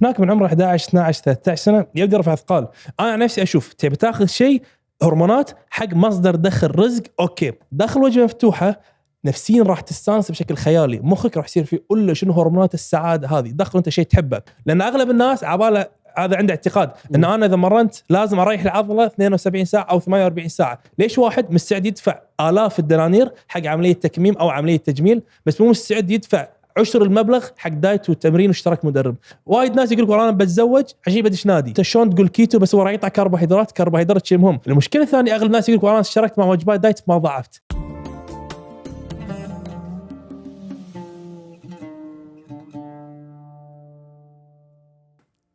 هناك من عمره 11 12 13 سنه يبدا يرفع اثقال. انا نفسي اشوف تبي تاخذ شيء هرمونات حق مصدر دخل رزق، اوكي دخل وجبه مفتوحه، نفسيا راح تستانس بشكل خيالي، مخك راح يصير فيه قول له شنو هرمونات السعاده هذه، دخل انت شيء تحبه. لان اغلب الناس عباله هذا عنده اعتقاد ان انا اذا مرنت لازم اريح العضله 72 ساعه او 48 ساعه. ليش واحد مستعد يدفع آلاف الدنانير حق عمليه تكميم او عمليه تجميل بس مو مستعد يدفع عشر المبلغ حق دايت وتمرين واشتراك مدرب؟ وايد ناس يقول انا بتزوج عشان بدش نادي. انت شلون تقول كيتو بس هو راح يقطع كربوهيدرات شيء مهم. المشكله الثانيه اغلب الناس يقول انا اشتركت مع وجبات دايت ما ضعفت.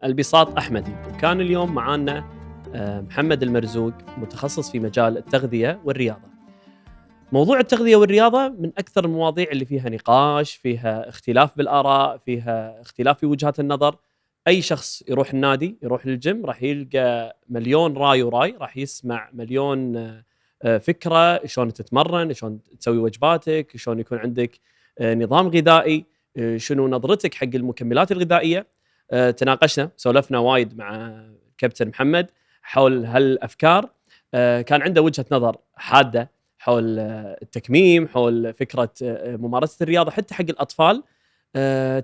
البساط أحمدي. وكان اليوم معانا محمد المرزوق متخصص في مجال التغذية والرياضة. موضوع التغذية والرياضة من أكثر المواضيع اللي فيها نقاش، فيها اختلاف بالآراء، فيها اختلاف في وجهات النظر. أي شخص يروح النادي يروح للجيم راح يلقى مليون راي وراي، راح يسمع مليون فكرة شلون تتمرن، شلون تسوي وجباتك، شلون يكون عندك نظام غذائي، شنو نظرتك حق المكملات الغذائية. تناقشنا سولفنا وايد مع كابتن محمد حول هالأفكار. كان عنده وجهة نظر حادة حول التكميم، حول فكرة ممارسة الرياضة حتى حق الأطفال.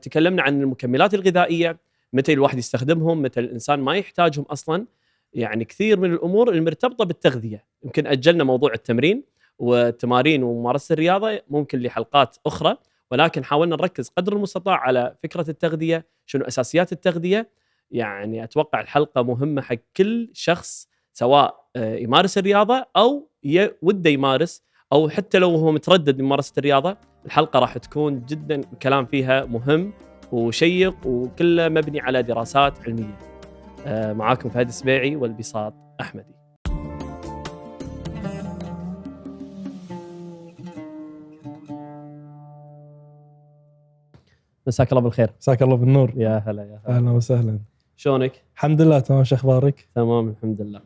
تكلمنا عن المكملات الغذائية، متى الواحد يستخدمهم، متى الإنسان ما يحتاجهم أصلاً. يعني كثير من الأمور المرتبطة بالتغذية. يمكن أجلنا موضوع التمرين والتمارين وممارسة الرياضة ممكن لحلقات أخرى، ولكن حاولنا نركز قدر المستطاع على فكرة التغذية، شنو أساسيات التغذية. يعني أتوقع الحلقة مهمة حق كل شخص سواء يمارس الرياضة أو وده يمارس، أو حتى لو هو متردد بممارسة الرياضة. الحلقة راح تكون جدا كلام فيها مهم وشيق وكله مبني على دراسات علمية. معاكم فهد السبيعي والبساط أحمدي. مساك الله بالخير. مساك الله بالنور. يا هلا يا هلا. اهلا وسهلا. شلونك؟ الحمد لله تمام. شو اخبارك؟ تمام الحمد لله.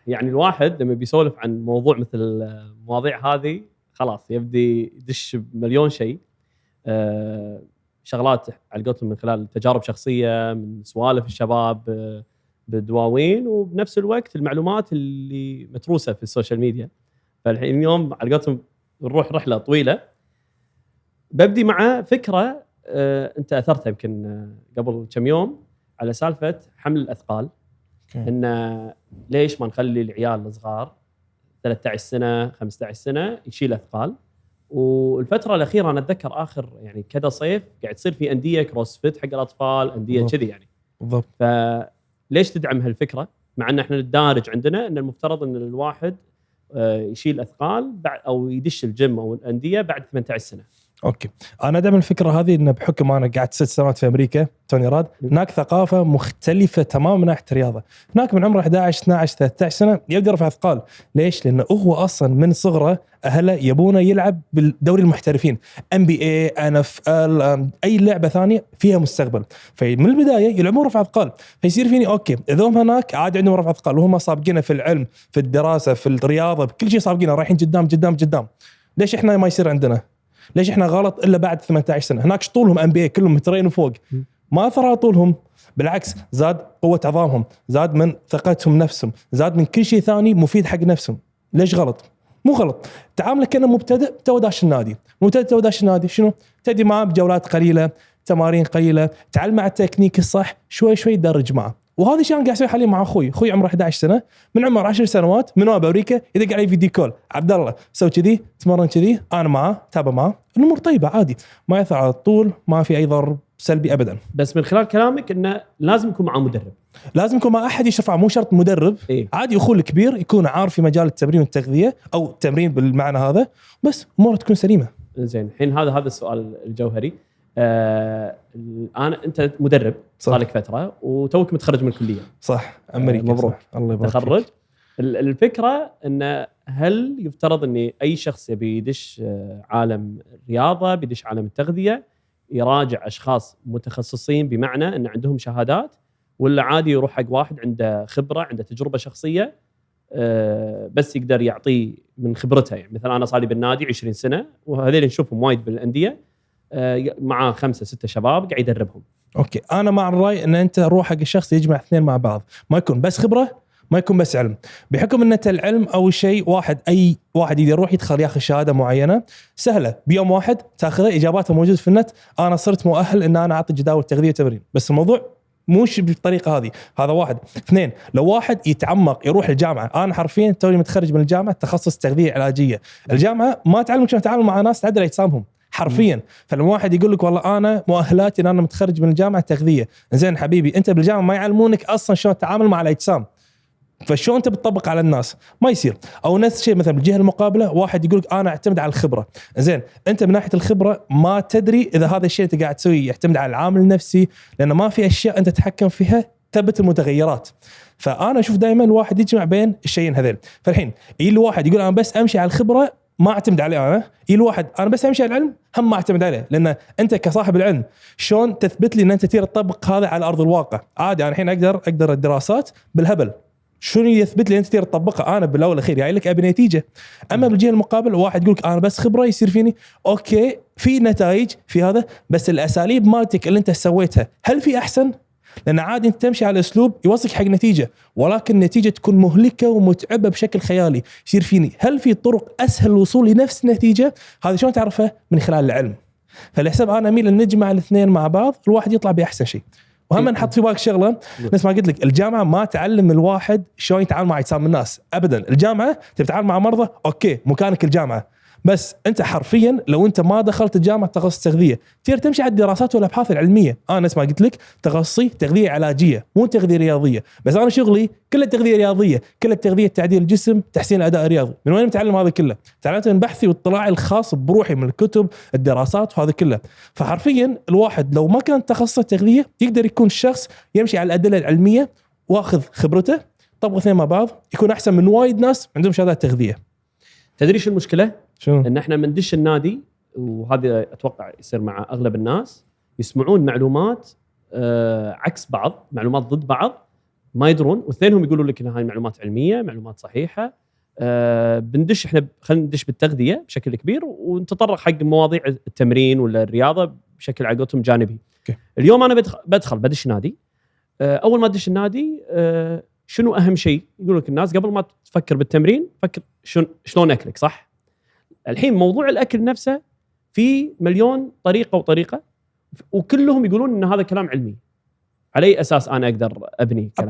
يعني الواحد لما بيسولف عن موضوع مثل المواضيع هذه خلاص يبدي يدش بمليون شيء. شغلات على قولتهم من خلال تجارب شخصية، من سوالف الشباب، بدواوين، وبنفس الوقت المعلومات اللي متروسة في السوشيال ميديا. فالحين اليوم على قولتهم نروح رحلة طويلة. ببدي مع فكرة أنت أثرتها يمكن قبل كم يوم على سالفة حمل الأثقال. إن ليش ما نخلي العيال الصغار 13 سنة 15 سنة يشيل أثقال. والفترة الأخيرة أنا أتذكر آخر يعني كذا صيف قاعد تصير في أندية كروسفيت حق الأطفال، أندية كذي يعني. بالضبط. فليش تدعم هالفكرة مع أن إحنا الدارج عندنا أن المفترض أن الواحد يشيل أثقال بعد أو يدش الجيم أو الأندية بعد 18 سنة؟ اوكي، انا ادعم الفكره هذه ان بحكم انا قعدت 6 سنوات في امريكا توني راد، هناك ثقافه مختلفه تماما من ناحيه الرياضه. هناك من عمره 11 12 13 سنه يبدا يرفع اثقال. ليش؟ لانه هو اصلا من صغره اهله يبونه يلعب بالدوري المحترفين، NBA NFL اي لعبه ثانيه فيها مستقبل. فمن البدايه يلعبون رفع اثقال، فيصير فيني اوكي اذا هم هناك عادي عندهم رفع اثقال وهم سابقين في العلم في الدراسه في الرياضه بكل شيء، سابقين رايحين قدام قدام قدام. ليش احنا ما يصير عندنا؟ ليش احنا غلط الا بعد 18 سنه؟ هناك طولهم NBA كلهم مترين وفوق، ما اثر على طولهم، بالعكس زاد قوه عظامهم، زاد من ثقتهم نفسهم، زاد من كل شيء ثاني مفيد حق نفسهم. ليش غلط؟ مو غلط. تعاملك كأنه مبتدئ تو داش النادي، مبتدئ تو داش النادي، شنو؟ تدي معاه بجولات قليله، تمارين قليله، تعلم مع التكنيك الصح، شوي شوي درج معه. وهذا الشيء انا قاعد اسويه حاليا مع اخوي عمره 11 سنه، من عمر 10 سنوات من هو بامريكا يدق علي فيديو كول، عبد الله سوي كذي، تمرن كذي، انا معاه تابع معاه، الامور طيبه عادي، ما ياثر على الطول، ما في اي ضرر سلبي ابدا. بس من خلال كلامك انه لازم يكون معه مدرب، لازم يكون مع احد يشرف، مو شرط مدرب. إيه؟ عادي اخوه الكبير يكون عارف في مجال التمرين والتغذيه او التمرين بالمعنى هذا، بس اموره تكون سليمه. زين، الحين هذا السؤال الجوهري. انت مدرب صار لك فتره وتوك متخرج من الكليه، صح؟ امريكا. مبروك، صح. الله يبارك تخرج. الفكره ان هل يفترض ان اي شخص يبي يدش عالم الرياضه، بيدش عالم التغذيه، يراجع اشخاص متخصصين بمعنى ان عندهم شهادات، ولا عادي يروح حق واحد عنده خبره، عنده تجربه شخصيه بس يقدر يعطيه من خبرته؟ يعني مثلا انا صار لي بالنادي 20 سنه، وهذول نشوفهم وايد بالانديه، مع 5-6 شباب قاعد يدربهم. اوكي انا مع الراي ان انت روح حق الشخص يجمع اثنين مع بعض، ما يكون بس خبره ما يكون بس علم. بحكم ان العلم او شيء واحد، اي واحد يروح يدخل ياخذ شهاده معينه سهله بيوم واحد تاخذها، اجاباتها موجوده في النت، انا صرت مؤهل ان انا اعطي جداول تغذيه وتمرين. بس الموضوع مش بالطريقه هذه. هذا واحد. اثنين، لو واحد يتعمق يروح الجامعه، انا حرفيا توني متخرج من الجامعه تخصص تغذيه علاجيه، الجامعه ما تعلمك شلون تتعامل مع ناس تعدل اجسامهم حرفيا. فلما واحد يقول لك والله انا مؤهلاتي ان انا متخرج من الجامعه تغذيه، زين حبيبي انت بالجامعه ما يعلمونك اصلا شلون تتعامل مع الاجسام، فشو انت بتطبق على الناس؟ ما يصير. او نفس الشيء مثلا بالجهه المقابله واحد يقول لك انا اعتمد على الخبره، زين انت من ناحيه الخبره ما تدري اذا هذا الشيء انت قاعد تسويه يعتمد على العامل النفسي، لان ما في اشياء انت تتحكم فيها ثبت المتغيرات. فانا اشوف دائما الواحد يجمع بين الشيئين هذين. فالحين الواحد يقول انا بس امشي على الخبره ما اعتمد عليه، انا الواحد انا بس امشي على العلم هم ما اعتمد عليه، لان انت كصاحب العلم شلون تثبت لي ان انت تقدر تطبق هذا على ارض الواقع؟ عادي انا الحين اقدر الدراسات بالهبل، شنو يثبت لي انت تقدر تطبقها؟ انا بالاول والاخير جاي لك ابي نتيجه. اما بالجهه المقابل واحد يقول لك انا بس خبره يصير فيني، اوكي في نتائج في هذا، بس الاساليب مالتك اللي انت سويتها هل في احسن؟ لان عادي انت تمشي على اسلوب يوصلك حق نتيجه، ولكن النتيجه تكون مهلكه ومتعبه بشكل خيالي. يصير فيني هل في طرق اسهل للوصول لنفس النتيجه؟ هذا شلون تعرفه؟ من خلال العلم. فالحساب انا اميل ان نجمع الاثنين مع بعض، الواحد يطلع باحسن شيء. وهم نحط في بالك شغله، نفس ما قلت لك الجامعه ما تعلم الواحد شلون يتعامل مع اجسام الناس ابدا. الجامعه تتعامل مع مرضى اوكي مكانك الجامعه، بس انت حرفيا لو انت ما دخلت الجامعه تخصص تغذيه تقدر تمشي على الدراسات والابحاث العلميه. انا نفس ما قلت لك تخصصي تغذيه علاجيه مو تغذيه رياضيه، بس انا شغلي كله تغذيه رياضيه، كله تغذيه تعديل الجسم تحسين الاداء الرياضي. من وين متعلم هذا كله؟ تعلمت من بحثي واطلاعي الخاص بروحي من الكتب الدراسات وهذا كله. فحرفيا الواحد لو ما كان تخصصه تغذيه يقدر يكون شخص يمشي على الادله العلميه واخذ خبرته طبقوا اثنين مع بعض، يكون احسن من وايد ناس عندهم شهادات تغذيه. تدري شو المشكله؟ شو؟ ان احنا مندش النادي، وهذا اتوقع يصير مع اغلب الناس، يسمعون معلومات عكس بعض، معلومات ضد بعض، ما يدرون، واثنينهم يقولوا لك ان هاي معلومات علميه، معلومات صحيحه. بندش احنا خلينا ندش بالتغذيه بشكل كبير ونتطرق حق مواضيع التمرين ولا الرياضه بشكل عقلتهم جانبي. اليوم انا بدش نادي. اول ما ادش النادي شنو اهم شيء يقول لك الناس قبل ما تفكر بالتمرين فكر شلون اكلك صح. الحين موضوع الاكل نفسه في مليون طريقه وطريقه، وكلهم يقولون ان هذا كلام علمي. على اي اساس انا اقدر ابني كلام؟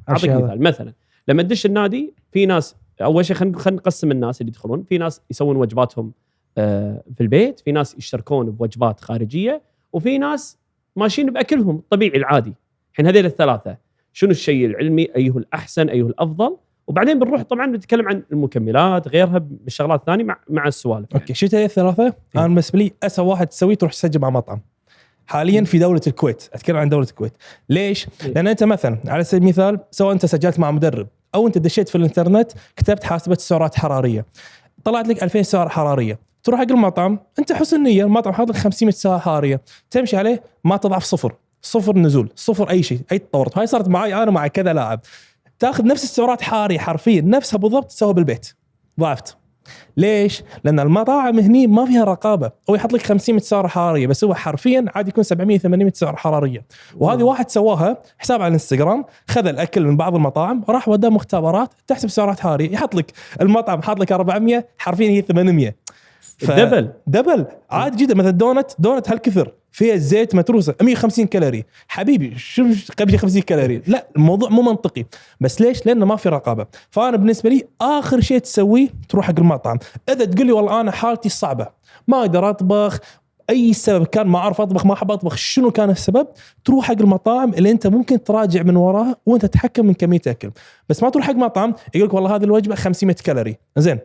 اعطيك مثال. مثلا لما تدش النادي في ناس، اول شيء خلينا نقسم الناس اللي يدخلون. في ناس يسوون وجباتهم في البيت، في ناس يشتركون بوجبات خارجيه، وفي ناس ماشيين باكلهم الطبيعي العادي. الحين هذول الثلاثه شنو الشيء العلمي؟ ايه الاحسن؟ ايه الافضل؟ وبعدين بنروح طبعا نتكلم عن المكملات غيرها بالشغلات الثانيه مع السوالف يعني. اوكي شو هي الثلاثه؟ انا بالنسبه لي اسوء واحد تسويه تروح تسجل مع مطعم حاليا في دوله الكويت. اتكلم عن دوله الكويت ليش؟ لان انت مثلا على سبيل المثال سواء انت سجلت مع مدرب او انت دشيت في الانترنت كتبت حاسبه سعرات حراريه طلعت لك 2000 سعر حراريه، تروح حق المطعم انت حسن نيه المطعم حاط لك 500 سعر حراريه تمشي عليه ما تضعف صفر نزول صفر اي شيء اي تطور. هاي صارت معي انا مع كذا لاعب، تاخذ نفس السعرات حراريه حرفيا نفسها بالضبط تسويها بالبيت ضعفت. ليش؟ لان المطاعم هني ما فيها رقابه، هو يحط لك 500 سعر حراريه بس هو حرفيا عادي يكون 700 800 سعر حراريه. وهذه واحد سواها حساب على الانستغرام، خذ الاكل من بعض المطاعم راح وداه مختبرات تحسب سعرات حراريه، يحط لك المطعم حاط لك 400 حرفيا هي 800 دبل عادي جدا. مثلا دونت هالكثر فيها زيت متروسه 150 كالوري، حبيبي شو قبل 50 كالوري؟ لا الموضوع مو منطقي. بس ليش؟ لانه ما في رقابه. فانا بالنسبه لي اخر شيء تسويه تروح حق المطعم. اذا تقول لي والله انا حالتي صعبه ما اقدر اطبخ، اي سبب كان، ما اعرف اطبخ، ما احب اطبخ، شنو كان السبب، تروح حق المطاعم اللي انت ممكن تراجع من وراها وانت تتحكم من كميه اكل. بس ما تروح حق مطعم يقول لك والله هذه الوجبه 500 كالوري، زين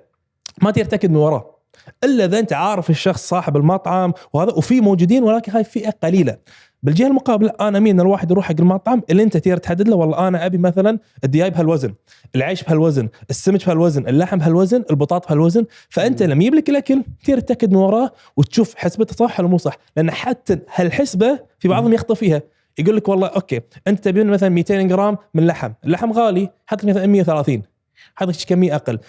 ما تقدر تاكد من وراه الا اذا انت عارف الشخص صاحب المطعم وهذا، وفي موجودين ولكن هاي فئه قليله. بالجهه المقابله انا امين الواحد يروح حق المطعم اللي انت تقدر تحدد له والله انا ابي مثلا الدياي بهالوزن، العيش بهالوزن، السمك بهالوزن، اللحم بهالوزن، البطاط بهالوزن. فانت لما يجيب لك الاكل تقدر تتاكد من وراه وتشوف حسبته صح ولا مو صح. لان حتى هالحسبه في بعضهم يخطئ فيها، يقول لك والله اوكي انت تبين مثلا 200 جرام من لحم، اللحم غالي حط لك مثلا 130 حط لك كميه اقل.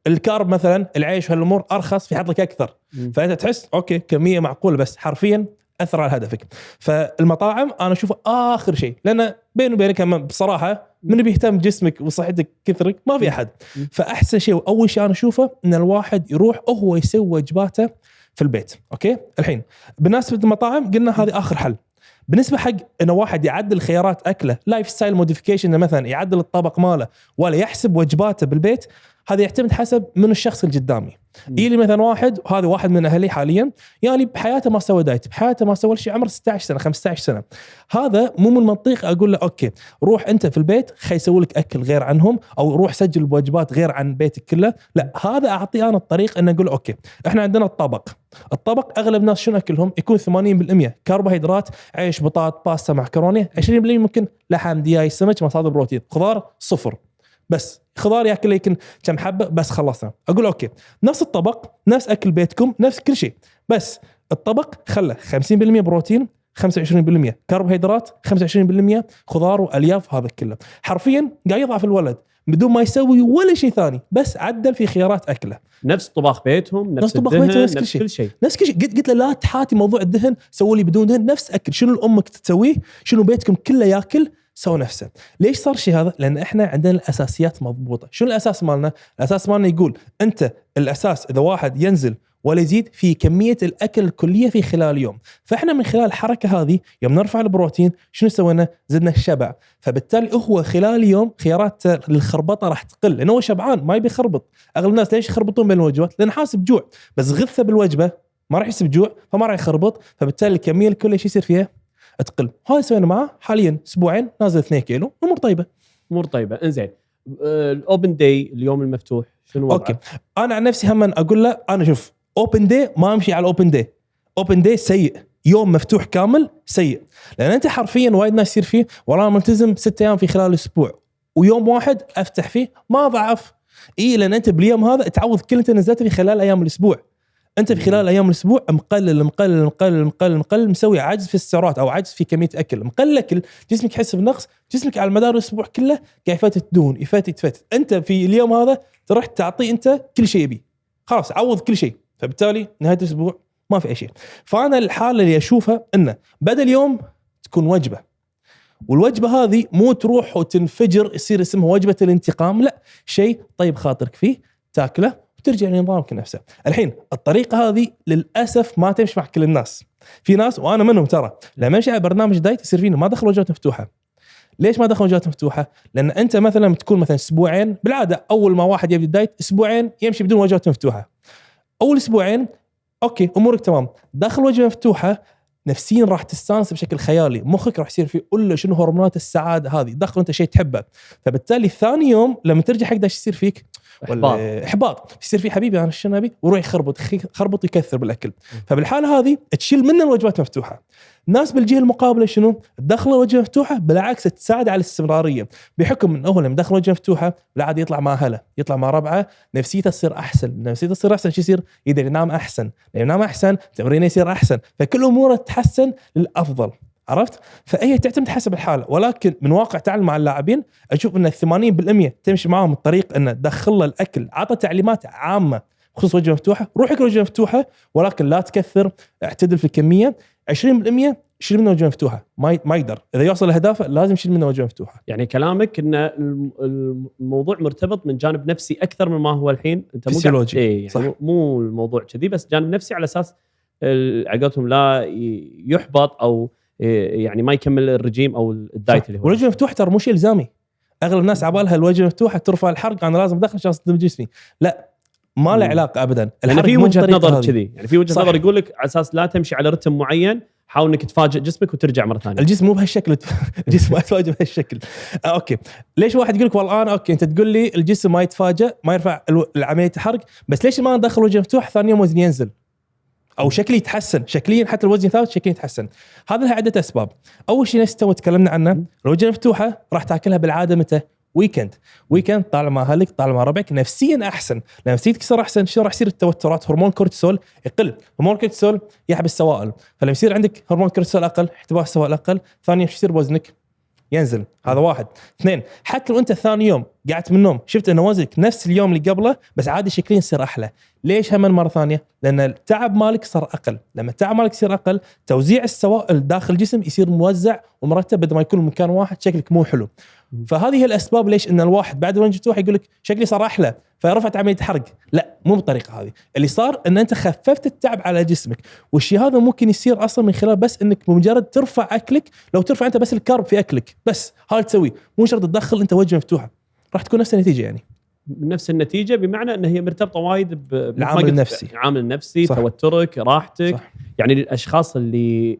الكارب مثلا العيش وهالامور ارخص في حط لك اكثر. فانت تحس اوكي كميه معقوله بس حرفيا اثر على هدفك. فالمطاعم انا اشوفه اخر شيء، لان بيني وبينك بصراحه من بيهتم بجسمك وصحتك كثرك ما في احد. فاحسن شيء واول شيء انا اشوفه ان الواحد يروح هو يسوي وجباته في البيت. اوكي الحين بالنسبه للمطاعم قلنا هذه اخر حل. بالنسبه حق انه واحد يعدل خيارات اكله، لايف ستايل موديفيكيشن، مثلا يعدل الطبق ماله ولا يحسب وجباته بالبيت، هذا يعتمد حسب من الشخص اللي قدامي. يلي مثلا واحد، هذا واحد من اهلي حاليا، يعني بحياته ما سوى دايت، بحياته ما سوى شيء، عمره 16 سنه 15 سنه، هذا مو من منطق اقول له اوكي روح انت في البيت خي يسوي لك اكل غير عنهم، او روح سجل بوجبات غير عن بيتك كله. لا، هذا اعطيه انا الطريق ان اقول اوكي احنا عندنا الطبق اغلب الناس شنو اكلهم يكون 80% كربوهيدرات، عيش بطاط باستا معكرونه، 20% ممكن لحم دياي سمك مصادر بروتين، خضار صفر، بس خضار ياكل يمكن كم حبه بس خلصنا. اقول اوكي نفس الطبق نفس اكل بيتكم نفس كل شيء، بس الطبق خله 50% بروتين، 25% كربوهيدرات، 25% خضار والياف، هذا كله حرفيا قاعد يضعف الولد بدون ما يسوي ولا شيء ثاني، بس عدل في خيارات اكله. نفس طباخ بيتهم، نفس طباخ الدهن، بيتهم، نفس كل شيء. قلت له لا تحاتي موضوع الدهن، سووا لي بدون دهن، نفس اكل شنو امك تسويه شنو بيتكم كله ياكل سووا نفسه. ليش صار شيء هذا؟ لان احنا عندنا الاساسيات مضبوطه. شنو الاساس مالنا؟ الاساس مالنا يقول انت الاساس اذا واحد ينزل ولا يزيد في كميه الاكل الكليه في خلال اليوم. فاحنا من خلال الحركه هذه يوم نرفع البروتين شنو سوينا؟ زدنا الشبع. فبالتالي هو خلال اليوم خيارات للخربطه راح تقل، لانه هو شبعان ما يبي يخربط. اغلب الناس ليش يخربطون بين الوجبات؟ لان حاسب جوع، بس غثه بالوجبه ما راح يحس بجوع فما راح يخربط، فبالتالي الكميه الكليه ايش يصير فيها؟ تقل. هذا سوينا معه حاليا اسبوعين نازل 2 كيلو، امور طيبه. امور طيبه. انزين الاوبن داي اليوم المفتوح شنو وضعه؟ اوكي انا عن نفسي هم اقول له انا شوف اوبن داي ما امشي على الاوبن داي. اوبن داي سيء، يوم مفتوح كامل سيء، لان انت حرفيا وايد ناس يصير فيه والله ملتزم 6 ايام في خلال الاسبوع ويوم واحد افتح فيه ما ضعف. لان انت باليوم هذا تعوض كل انت نزلته في خلال ايام الاسبوع. انت في خلال ايام الاسبوع مقلل مسوي عجز في السعرات او عجز في كميه اكل، مقلل اكل، جسمك يحس بنقص، جسمك على مدار الاسبوع كله قاعد يفتت دهون يفتت. انت في اليوم هذا تروح تعطيه انت كل شيء يبي، خلاص عوض كل شيء، فبالتالي نهايه الاسبوع ما في اي شيء. فانا الحاله اللي اشوفها انه بدل يوم تكون وجبه، والوجبه هذه مو تروح وتنفجر يصير اسمها وجبه الانتقام، لا، شيء طيب خاطرك فيه تاكله ترجع لنظامك نفسه. الحين الطريقه هذه للاسف ما تمشي مع كل الناس. في ناس وانا منهم ترى لما امشي على برنامج دايت يصير فينا ما دخل وجبات مفتوحه. ليش ما دخل وجبات مفتوحه؟ لان انت مثلا تكون مثلا اسبوعين، بالعاده اول ما واحد يبدا الدايت اسبوعين يمشي بدون وجبات مفتوحه. اول اسبوعين اوكي امورك تمام، داخل وجبه مفتوحه نفسيا راح تستانس بشكل خيالي، مخك راح يصير فيه قول له شنو هرمونات السعاده هذه، دخل انت شيء تحبه. فبالتالي ثاني يوم لما ترجع حق ايش يصير فيك؟ احباط يصير في حبيبي انا شنو ابي، وروح يخربط يكثر بالاكل. فبالحاله هذه تشيل منه الوجبات مفتوحه. الناس بالجهه المقابله شنو؟ تدخل وجبه مفتوحه بالعكس تساعد على الاستمراريه، بحكم من اول لما دخل وجبه مفتوحه بالعاده يطلع مع اهله، يطلع مع ربعه، نفسيته تصير احسن، شو يصير؟ يقدر ينام احسن، ينام احسن تمرينه يصير احسن، فكل اموره تتحسن للافضل. عرفت؟ فهي تعتمد حسب الحاله، ولكن من واقع تعلم مع اللاعبين اشوف ان 80% تمشي معهم الطريق ان تدخل له الاكل، عطى تعليمات عامه بخصوص وجبه مفتوحه، روح اكل وجبه مفتوحه ولكن لا تكثر، اعتدل في الكميه. 20% شيل منه وجبه مفتوحه، ما يقدر اذا يوصل لهدفه لازم يشيل منه وجبه مفتوحه. يعني كلامك ان الموضوع مرتبط من جانب نفسي اكثر من ما هو الحين انت فسيولوجي. يعني صح. مو الموضوع كذي، بس جانب نفسي على اساس عقلتهم لا يحبط او يعني ما يكمل الرجيم او الدايت اللي هو. والوجبه مفتوحه ترى مو شيء الزامي. اغلب الناس عبالها الوجبه مفتوحه ترفع الحرق، انا لازم ادخل عشان اصدم جسمي، لا ما له علاقه ابدا. يعني في وجهه نظر كذي، يعني في وجهه نظر يقول لك على اساس لا تمشي على رتم معين، حاول انك تفاجئ جسمك وترجع مره ثانيه. الجسم مو بهالشكل الجسم ما يتفاجئ بهالشكل. اوكي ليش واحد يقول لك والله انا اوكي انت تقول لي الجسم ما يتفاجئ ما يرفع العمليه الحرق، بس ليش ما ندخل وجه مفتوح ثاني يوم وزني ينزل او شكلي يتحسن؟ شكليا حتى الوزن ثابت شكلي يتحسن. هذا لها عده اسباب. اول شيء نفس تكلمنا عنه، الوجبه مفتوحه راح تاكلها بالعاده متى؟ ويكند طالع مع اهلك، طالع مع ربعك، نفسيا احسن. لما نفسيتك تصير احسن شو راح يصير؟ التوترات، هرمون كورتيسول يقل، هرمون كورتيسول يحبس السوائل، فلما يصير عندك هرمون كورتيسول اقل، احتباس السوائل اقل، ثانيا شو يصير؟ وزنك ينزل. هذا واحد. اثنين، حتى لو انت ثاني يوم قعدت من النوم شفت ان وزنك نفس اليوم اللي قبله بس عادي شكليا يصير احلى. ليش هم مره ثانيه؟ لان التعب مالك صار اقل. لما التعب مالك يصير اقل توزيع السوائل داخل الجسم يصير موزع ومرتب بدل ما يكون مكان واحد شكلك مو حلو. فهذه هي الاسباب ليش ان الواحد بعد ما جبت يقول لك شكلي صار احلى فرفعت عمليه حرق. لا مو بالطريقه هذه. اللي صار ان انت خففت التعب على جسمك، والشيء هذا ممكن يصير اصلا من خلال بس انك بمجرد ترفع اكلك. لو ترفع انت بس الكارب في اكلك بس هذا تسوي، مو شرط تدخل انت وجبه مفتوحه، راح تكون نفس النتيجه. يعني نفس النتيجه بمعنى ان هي مرتبطه وايد بالعامل النفسي. العامل النفسي، صح. توترك، راحتك. صح. يعني الاشخاص اللي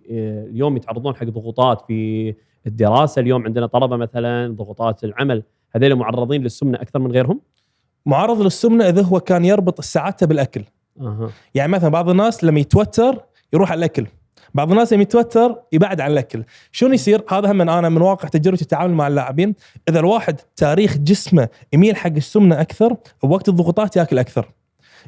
اليوم يتعرضون حق ضغوطات في الدراسه، اليوم عندنا طلبه مثلا ضغوطات العمل، هذول معرضين للسمنه اكثر من غيرهم. معرض للسمنه اذا هو كان يربط ساعته بالاكل. يعني مثلا بعض الناس لما يتوتر يروح على الاكل، بعض الناس لما يتوتر يبعد عن الاكل. شلون يصير هذا؟ هم انا من واقع تجربتي التعامل مع اللاعبين، اذا الواحد تاريخ جسمه يميل حق السمنه اكثر بوقت الضغوطات ياكل اكثر.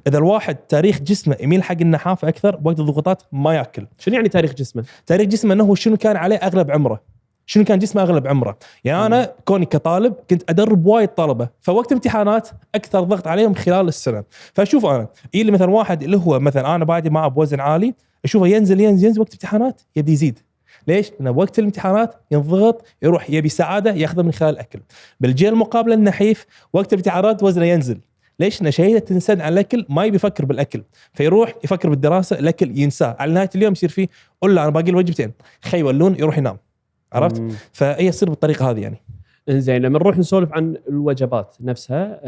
اذا الواحد تاريخ جسمه يميل حق النحافه اكثر بوقت الضغوطات ما ياكل. شنو يعني تاريخ جسمه؟ تاريخ جسمه انه شنو كان عليه اغلب عمره، شنو كان جسمه اغلب عمره. يعني انا كوني كطالب كنت ادرب وايد طلبه، فوقت امتحانات اكثر ضغط عليهم خلال السنه. فاشوف انا اللي مثلا واحد اللي هو مثلا انا بادي معه بوزن عالي اشوفه ينزل وقت امتحانات يبدي يزيد. ليش؟ لأن وقت الامتحانات ينضغط يروح يبي سعاده ياخذها من خلال الاكل. بالجهه المقابله النحيف وقت الامتحانات وزنه ينزل. ليش؟ نشيده تنسد عن الاكل، ما يبي يفكر بالاكل فيروح يفكر بالدراسه، الاكل ينساه. على نهايه اليوم يصير فيه قول له انا باقي الوجبتين خي يولون يروح ينام. عرفت؟ فهي تصير بالطريقه هذه. يعني انزين لما نروح نسولف عن الوجبات نفسها،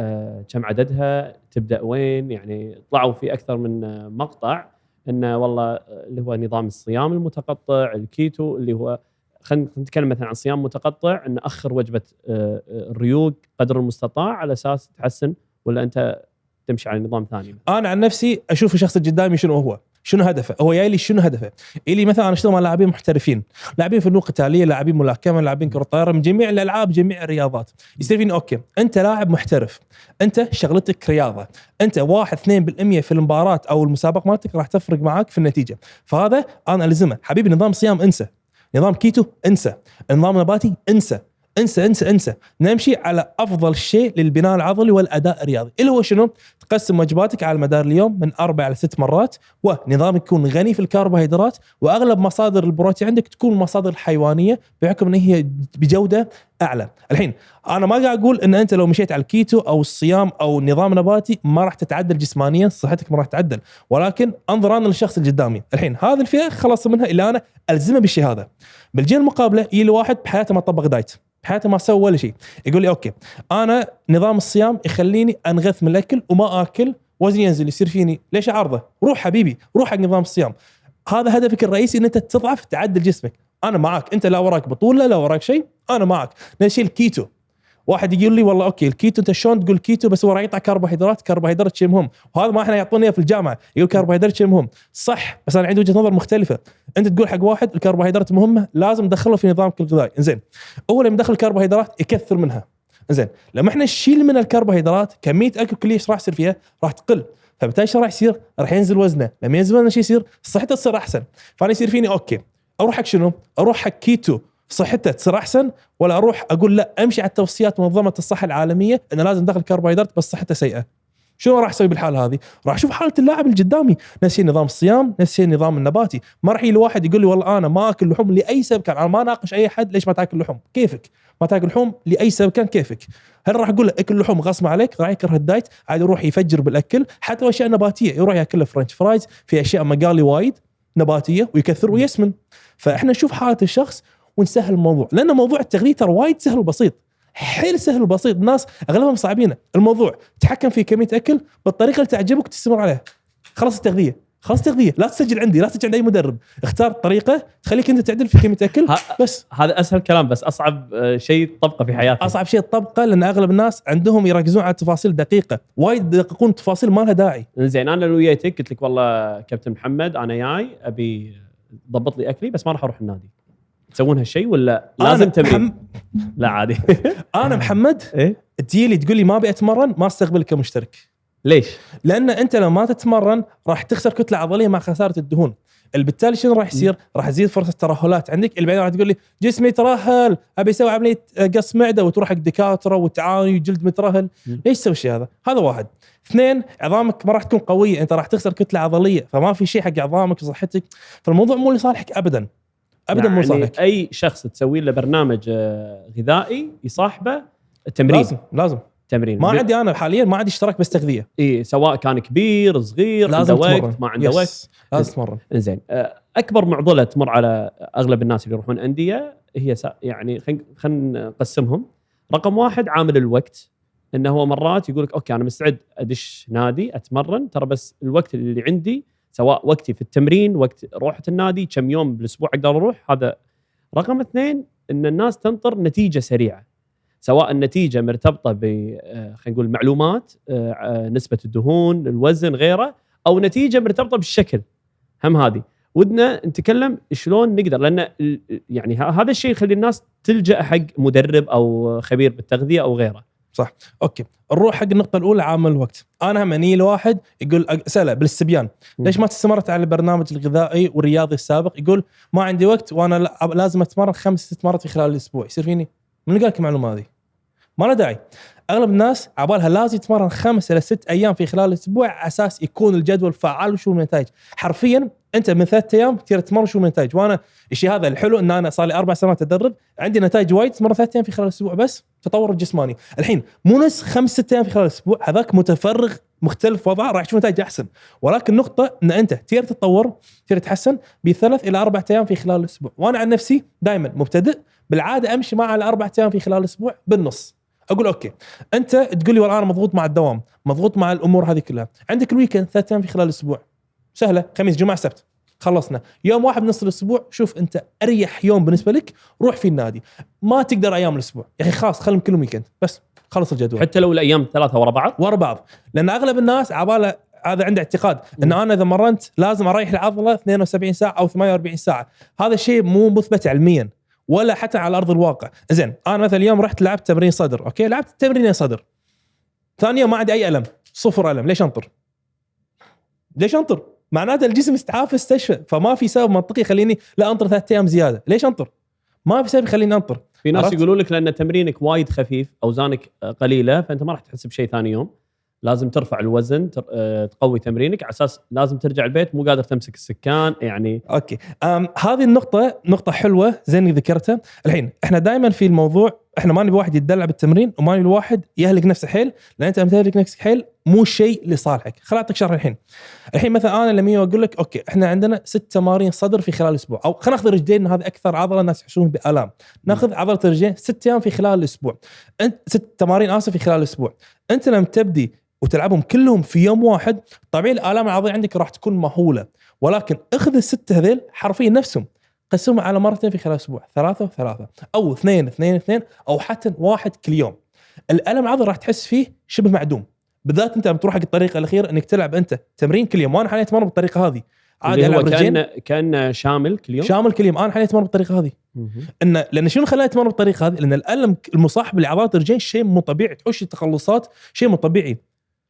كم عددها، تبدا وين؟ يعني طلعوا في اكثر من مقطع انه والله اللي هو نظام الصيام المتقطع، الكيتو، اللي هو خلينا نتكلم مثلا عن صيام متقطع، ان اخر وجبه الريوق قدر المستطاع على اساس تحسن، ولا انت تمشي على نظام ثاني؟ انا عن نفسي اشوف الشخص اللي قدامي شنو هو، شنو هدفه، هو جاي لي شنو هدفه. اللي مثلا انا اشتغل مع لاعبين محترفين، لاعبين فنون قتاليه، لاعبين ملاكمه، لاعبين كره طائره، من جميع الالعاب جميع الرياضات. يصير فيني اوكي انت لاعب محترف، انت شغلتك رياضه، انت 1-2% في المباراه او المسابقه مالتك راح تفرق معاك في النتيجه. فهذا انا الزمه. حبيبي نظام صيام انسى، نظام كيتو انسى، نظام نباتي انسى، انسى انسى انسى. نمشي على افضل شيء للبناء العضلي والاداء الرياضي، اللي هو شنو؟ تقسم وجباتك على مدار اليوم من 4 إلى 6 مرات، ونظام يكون غني في الكربوهيدرات، واغلب مصادر البروتين عندك تكون مصادر حيوانيه بحكم ان هي بجوده اعلى. الحين انا ما قاعد اقول ان انت لو مشيت على الكيتو او الصيام او نظام نباتي ما راح تتعدل جسمانيا، صحتك ما راح تتعدل، ولكن انظر انا للشخص اللي قدامي. الحين هذه الفئه خلاص منها اللي انا الزمه بالشيء هذا. بالجهه المقابله يجي لي واحد بحياته ما طبق دايت، بحياته ما سوى ولا شيء، يقول لي اوكي انا نظام الصيام يخليني انغث من الاكل وما اكل، وزني ينزل، يصير فيني ليش اعرضه؟ روح حبيبي روح حق نظام الصيام. هذا هدفك الرئيسي ان انت تضعف تعدل جسمك، انا معك. انت لا وراك بطوله لا وراك شيء، انا معك. نفس الشيء الكيتو. واحد يقول لي والله اوكي الكيتو انت شلون تقول كيتو بس هو راح يقطع كربوهيدرات شيء مهم، وهذا ما احنا يعطونا اياه في الجامعه، يقول كربوهيدرات شيء مهم. صح، بس انا عندي وجهه نظر مختلفه. انت تقول حق واحد الكربوهيدرات مهمه لازم تدخله في نظامك الغذائي، زين هو لما يدخل الكربوهيدرات يكثر منها، زين لما احنا نشيل من الكربوهيدرات كميه اكل كليه ايش راح يصير فيها؟ راح تقل، فبالتالي ايش راح يصير؟ راح ينزل وزنه، لما ينزل وزنه شو يصير؟ صحته تصير احسن. فانا يصير فيني اوكي اروح حق شنو؟ اروح حق كيتو صحته تصير احسن، ولا اروح اقول لا امشي على توصيات منظمه الصحه العالميه ان لازم ندخل كربوهيدرات بس صحته سيئه؟ شو راح اسوي بالحاله هذه؟ راح اشوف حاله اللاعب اللي قدامي، نفس نظام الصيام، نفس النظام النباتي. ما راح يجي الواحد يقول لي والله انا ما اكل لحوم لاي سبب كان، انا ما ناقش اي حد ليش ما تاكل لحوم، كيفك ما تاكل لحوم لاي سبب كان كيفك. هل راح اقول له اكل لحوم غصب عليك؟ راح يكره الدايت، عاد يروح يفجر بالاكل، حتى اشياء نباتيه يروح ياكل فرنش فرايز في اشياء مقالي وايد نباتيه ويكثر ويسمن. فاحنا نشوف حاله الشخص ونسهل الموضوع، لان موضوع التغذيه ترى وايد سهل وبسيط، حيل سهل وبسيط. الناس اغلبهم صعبينه. الموضوع تحكم في كميه اكل بالطريقه اللي تعجبك تستمر عليها. خلاص التغذيه، خلاص تغذيه، لا تسجل عندي، لا تسجل عند اي مدرب، اختار طريقه تخليك انت تعدل في كميه اكل بس. هذا اسهل كلام، بس اصعب شيء طبقه في حياتك. اصعب شيء طبقه، لان اغلب الناس عندهم يركزون على تفاصيل دقيقه، وايد يدققون تفاصيل ما لها داعي. زين انا لو جيتك قلت لك والله كابتن محمد انا جاي ابي ضبط لي اكلي بس ما راح اروح النادي، تسوون هالشيء ولا لازم تمرين؟ لا عادي. انا محمد تجيلي تقول لي ما ابي اتمرن، ما استقبلك كمشترك. ليش؟ لان انت لو ما تتمرن راح تخسر كتله عضليه مع خساره الدهون. بالتالي شنو راح يصير؟ راح تزيد فرصه الترهلات عندك. اللي بعدين راح تقول لي جسمي ترهل، ابي اسوي عمليه قص معده، وتروح حق دكاتره وتعاني وجلد مترهل. ليش تسوي الشيء هذا؟ هذا واحد. اثنين، عظامك ما راح تكون قويه، انت راح تخسر كتله عضليه، فما في شيء حق عظامك وصحتك. فالموضوع مو لصالحك ابدا، ابدا مو لصالحك. اي شخص تسوي له برنامج غذائي يصاحبه التمرين، لازم تمرين. ما عندي انا حاليا ما عندي اشتراك بس تغذيه. اي سواء كان كبير صغير، عنده وقت ما عنده وقت، لازم تمرن. زين. اكبر معضله تمر على اغلب الناس اللي يروحون انديه هي يعني خلينا نقسمهم. رقم واحد عامل الوقت، انه هو مرات يقول لك اوكي انا مستعد ادش نادي اتمرن، ترى بس الوقت اللي عندي سواء وقتي في التمرين، وقت روحة النادي، كم يوم بالاسبوع اقدر اروح. هذا رقم اثنين، ان الناس تنطر نتيجه سريعه، سواء النتيجه مرتبطه ب خلينا نقول المعلومات، نسبه الدهون، الوزن، غيره، او نتيجه مرتبطه بالشكل. هم هذه ودنا نتكلم شلون نقدر، لان يعني هذا الشيء يخلي الناس تلجأ حق مدرب او خبير بالتغذيه او غيره. صح. اوكي، نروح حق النقطه الاولى، عامل الوقت. انا همني الواحد يقول اساله بالاستبيان ليش ما استمرت على البرنامج الغذائي والرياضي السابق؟ يقول ما عندي وقت وانا لازم اتمرن 5-6 مرات في خلال الاسبوع. يصير فيني من قال لك المعلومه هذه؟ ما له داعي. اغلب الناس عبالها لازم يتمرن 5 إلى 6 ايام في خلال الاسبوع على اساس يكون الجدول فعال وشو النتائج. حرفيا انت من 3 ايام تقدر تتمرن شو النتائج. وانا الشيء هذا الحلو ان انا صار لي 4 سنوات ادرب، عندي نتائج وايد. تمرن 3 ايام في خلال الاسبوع بس تطور الجسماني. الحين مو نص 5-6 ايام في خلال الاسبوع، هذاك متفرغ مختلف وضع، راح تشوف نتائج احسن. ولكن النقطه ان انت تقدر تتطور، تقدر تتحسن ب3 إلى 4 ايام في خلال الاسبوع. وانا عن نفسي دائما مبتدئ، بالعاده امشي مع ال4 ايام في خلال الاسبوع بالنص. اقول اوكي انت تقول لي والله انا مضغوط مع الدوام، مضغوط مع الامور هذه كلها، عندك الويكند 3 ايام في خلال الاسبوع سهله، خميس جمعه سبت خلصنا. يوم واحد بنص الاسبوع شوف انت اريح يوم بالنسبه لك، روح في النادي. ما تقدر ايام الاسبوع يا اخي خلاص خلهم كلهم ويكند بس، خلص الجدول حتى لو الايام 3 ورا بعض. لان اغلب الناس عباله هذا عنده اعتقاد ان انا اذا مرنت لازم اريح العضله 72 ساعه او 48 ساعه. هذا الشيء مو مثبت علميا ولا حتى على ارض الواقع. زين انا مثلا اليوم رحت لعبت تمرين صدر، اوكي لعبت تمرين صدر، ثاني يوم ما عندي اي الم، 0 الم. ليش انطر؟ معناته الجسم استعاف استشفى، فما في سبب منطقي يخليني لا انطر 3 ايام زياده. ليش انطر؟ ما في سبب يخليني انطر. في ناس يقولوا لك لان تمرينك وايد خفيف، اوزانك قليله، فانت ما راح تحس بشيء ثاني يوم، لازم ترفع الوزن، تقوي تمرينك، على اساس لازم ترجع البيت مو قادر تمسك السكان يعني. اوكي هذه النقطه نقطه حلوه زين ذكرتها. الحين احنا دائما في الموضوع احنا ما نبي واحد يتدلع بالتمرين، وما نبي واحد يهلك نفسه حيل، لان انت لما تهلك نفسك حيل مو شيء لصالحك. خل اعطيك شرح. الحين مثلا انا لما اقول لك اوكي احنا عندنا 6 تمارين صدر في خلال الاسبوع، او خلينا ناخذ رجلين، هذا اكثر عضله الناس يحسون بالام، ناخذ عضله الرجلين 6 ايام في خلال الاسبوع، انت 6 تمارين في خلال الاسبوع. انت لما تبدي وتلعبهم كلهم في يوم واحد، طبيعي الآلام العضلية عندك راح تكون مهولة. ولكن اخذ ال6 هذيل حرفيا نفسهم، قسمهم على مرتين في خلال الأسبوع، 3 و3 أو 2 أو حتى 1 كل يوم. الألم العضلي راح تحس فيه شبه معدوم، بالذات أنت بتروح حق الطريقة الأخيرة إنك تلعب أنت تمرين كل يوم. وأنا حاليا أتمرن بالطريقة هذه عادي، ألعب رجلين كأن شامل كل يوم. أنا حاليا أتمرن بالطريقة هذه. لأن شنو خلاني أتمرن بالطريقة هذه؟ لأن الألم المصاحب لعضلات الرجلين شيء مو طبيعي، تحوش التخلصات شيء مو طبيعي.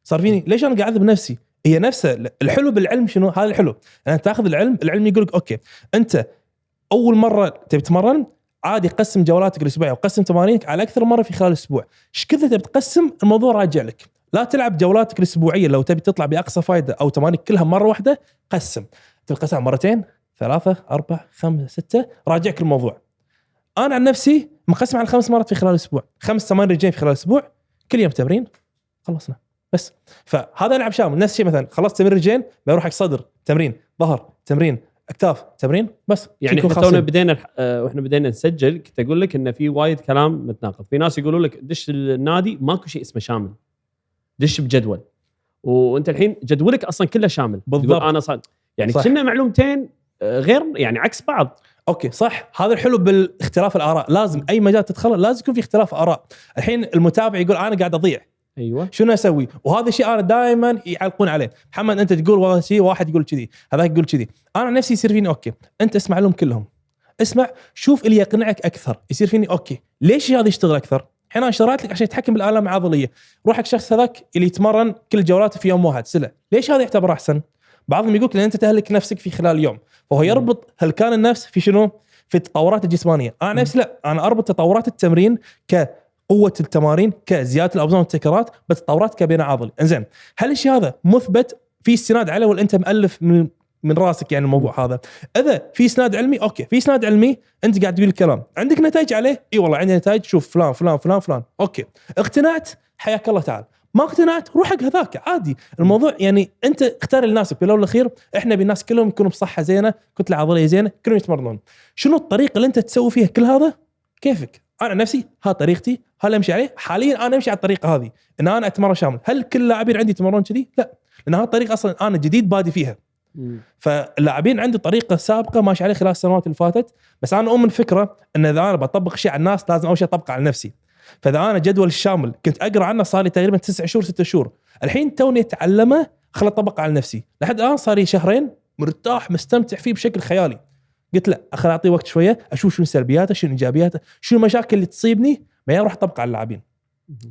صار فيني ليش انا قاعد اعذب نفسي؟ هي نفسه الحلو بالعلم. شنو هذا الحلو؟ انا تاخذ العلم يقول لك اوكي انت اول مره تبي تتمرن عادي قسم جولاتك الاسبوعيه وقسم تمارينك على اكثر مره في خلال الاسبوع. ايش كذا تبي تقسم الموضوع راجع لك. لا تلعب جولاتك الاسبوعيه لو تبي تطلع باقصى فائده او تمارينك كلها مره واحده، قسم تقسم مرتين 3 4 5 6 راجعك الموضوع. انا عن نفسي مقسم على 5 مرات في خلال الاسبوع، 5 تمارين رجلين في خلال الاسبوع، كل يوم تمرين، خلصنا بس. فهذا العب شامل. نفس الشيء مثلا خلصت تمرين رجلين بروح حق صدر تمرين، ظهر تمرين، اكتاف تمرين، بس. يعني تونا بدينا واحنا بدينا نسجل كنت اقول لك انه في وايد كلام متناقض. في ناس يقولوا لك دش النادي ماكو شيء اسمه شامل، دش بجدول، وانت الحين جدولك اصلا كله شامل. بالضبط. انا صار يعني كنا معلومتين غير يعني عكس بعض. اوكي صح، هذا الحلو بالاختلاف الاراء. لازم اي مجال تدخله لازم يكون في اختلاف اراء. الحين المتابع يقول انا قاعد اضيع، ايوه شنو اسوي؟ وهذا الشيء انا دائما يعلقون عليه. محمد انت تقول والله شيء، واحد يقول كذي، هذاك يقول كذي. انا نفسي يصير فيني اوكي انت اسمع لهم كلهم، اسمع شوف اللي يقنعك اكثر. يصير فيني اوكي ليش هذا يشتغل اكثر؟ الحين انا شرعت لك عشان يتحكم بالآلام العضليه. روح حق شخص هذاك اللي يتمرن كل جولاته في يوم واحد سلع، ليش هذا يعتبر احسن؟ بعضهم يقولك لان انت تهلك نفسك في خلال اليوم، فهو يربط هلكان النفس في شنو؟ في التطورات الجسمانيه. انا نفسي لا، انا اربط تطورات التمرين كقوه التمارين، كزياده الاوزان والتكرارات، بس تطورات كبناء عضلي. انزين، هل الشيء هذا مثبت في استناد عليه ولا انت مؤلف من راسك يعني الموضوع هذا؟ اذا في اسناد علمي اوكي، في اسناد علمي انت قاعد تقول الكلام، عندك نتائج عليه؟ اي والله عندي نتائج، شوف فلان فلان فلان فلان، اوكي اقتنعت حياك الله تعال، ما اقتنعت روح حق هذاك عادي. الموضوع يعني انت اختار لناسك. بالاول والاخير احنا بالناس كلهم يكونوا بصحه زينه، كتله عضليه زينه، كلهم يتمرنون. شنو الطريقه اللي انت تسوي فيها كل هذا؟ كيفك. انا نفسي ها طريقتي، هل امشي عليه حاليا. انا امشي على الطريقه هذه ان انا اتمرن شامل. هل كل اللاعبين عندي يتمرنون كذي؟ لا، لان هذه الطريقه اصلا انا جديد بادي فيها. فاللاعبين عندي طريقه سابقه ماشي عليه خلال السنوات اللي فاتت، بس انا اؤمن فكره ان اذا انا بطبق شيء على الناس لازم اول شيء اطبقه على نفسي. فاذا انا جدول الشامل كنت اقرا عنه صار لي تقريبا 9 شهور 6 شهور، الحين توني اتعلمه خل اطبقه على نفسي. لحد الان صار لي شهرين مرتاح مستمتع فيه بشكل خيالي. قلت لا، اخذ اعطيه وقت شويه اشوف شنو سلبياته شنو ايجابياته شنو المشاكل اللي تصيبني، بعدين اروح اطبق على اللاعبين.